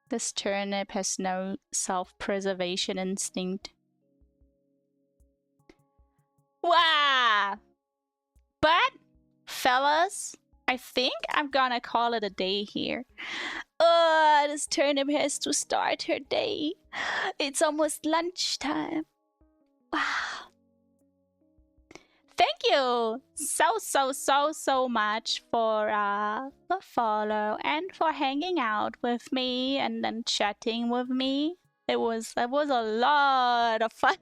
This turnip has no self-preservation instinct. Wow! But, fellas, I think I'm gonna call it a day here. This turnip has to start her day. It's almost lunchtime. Wow. Thank you so much for the follow and for hanging out with me and then chatting with me. That was a lot of fun.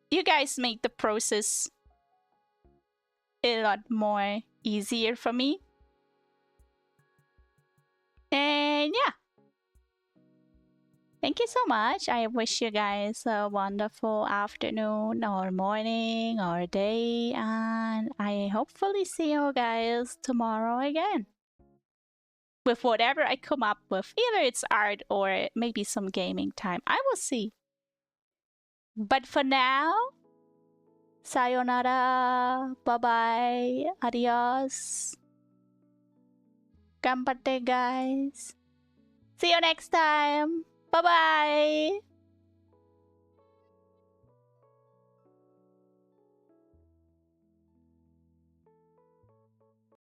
You guys make the process a lot more easier for me. And yeah. Thank you so much. I wish you guys a wonderful afternoon or morning or day, and I hopefully see you guys tomorrow again. With whatever I come up with. Either it's art or maybe some gaming time. I will see. But for now, sayonara, bye-bye, adios. Ganbatte, guys. See you next time. Bye-bye.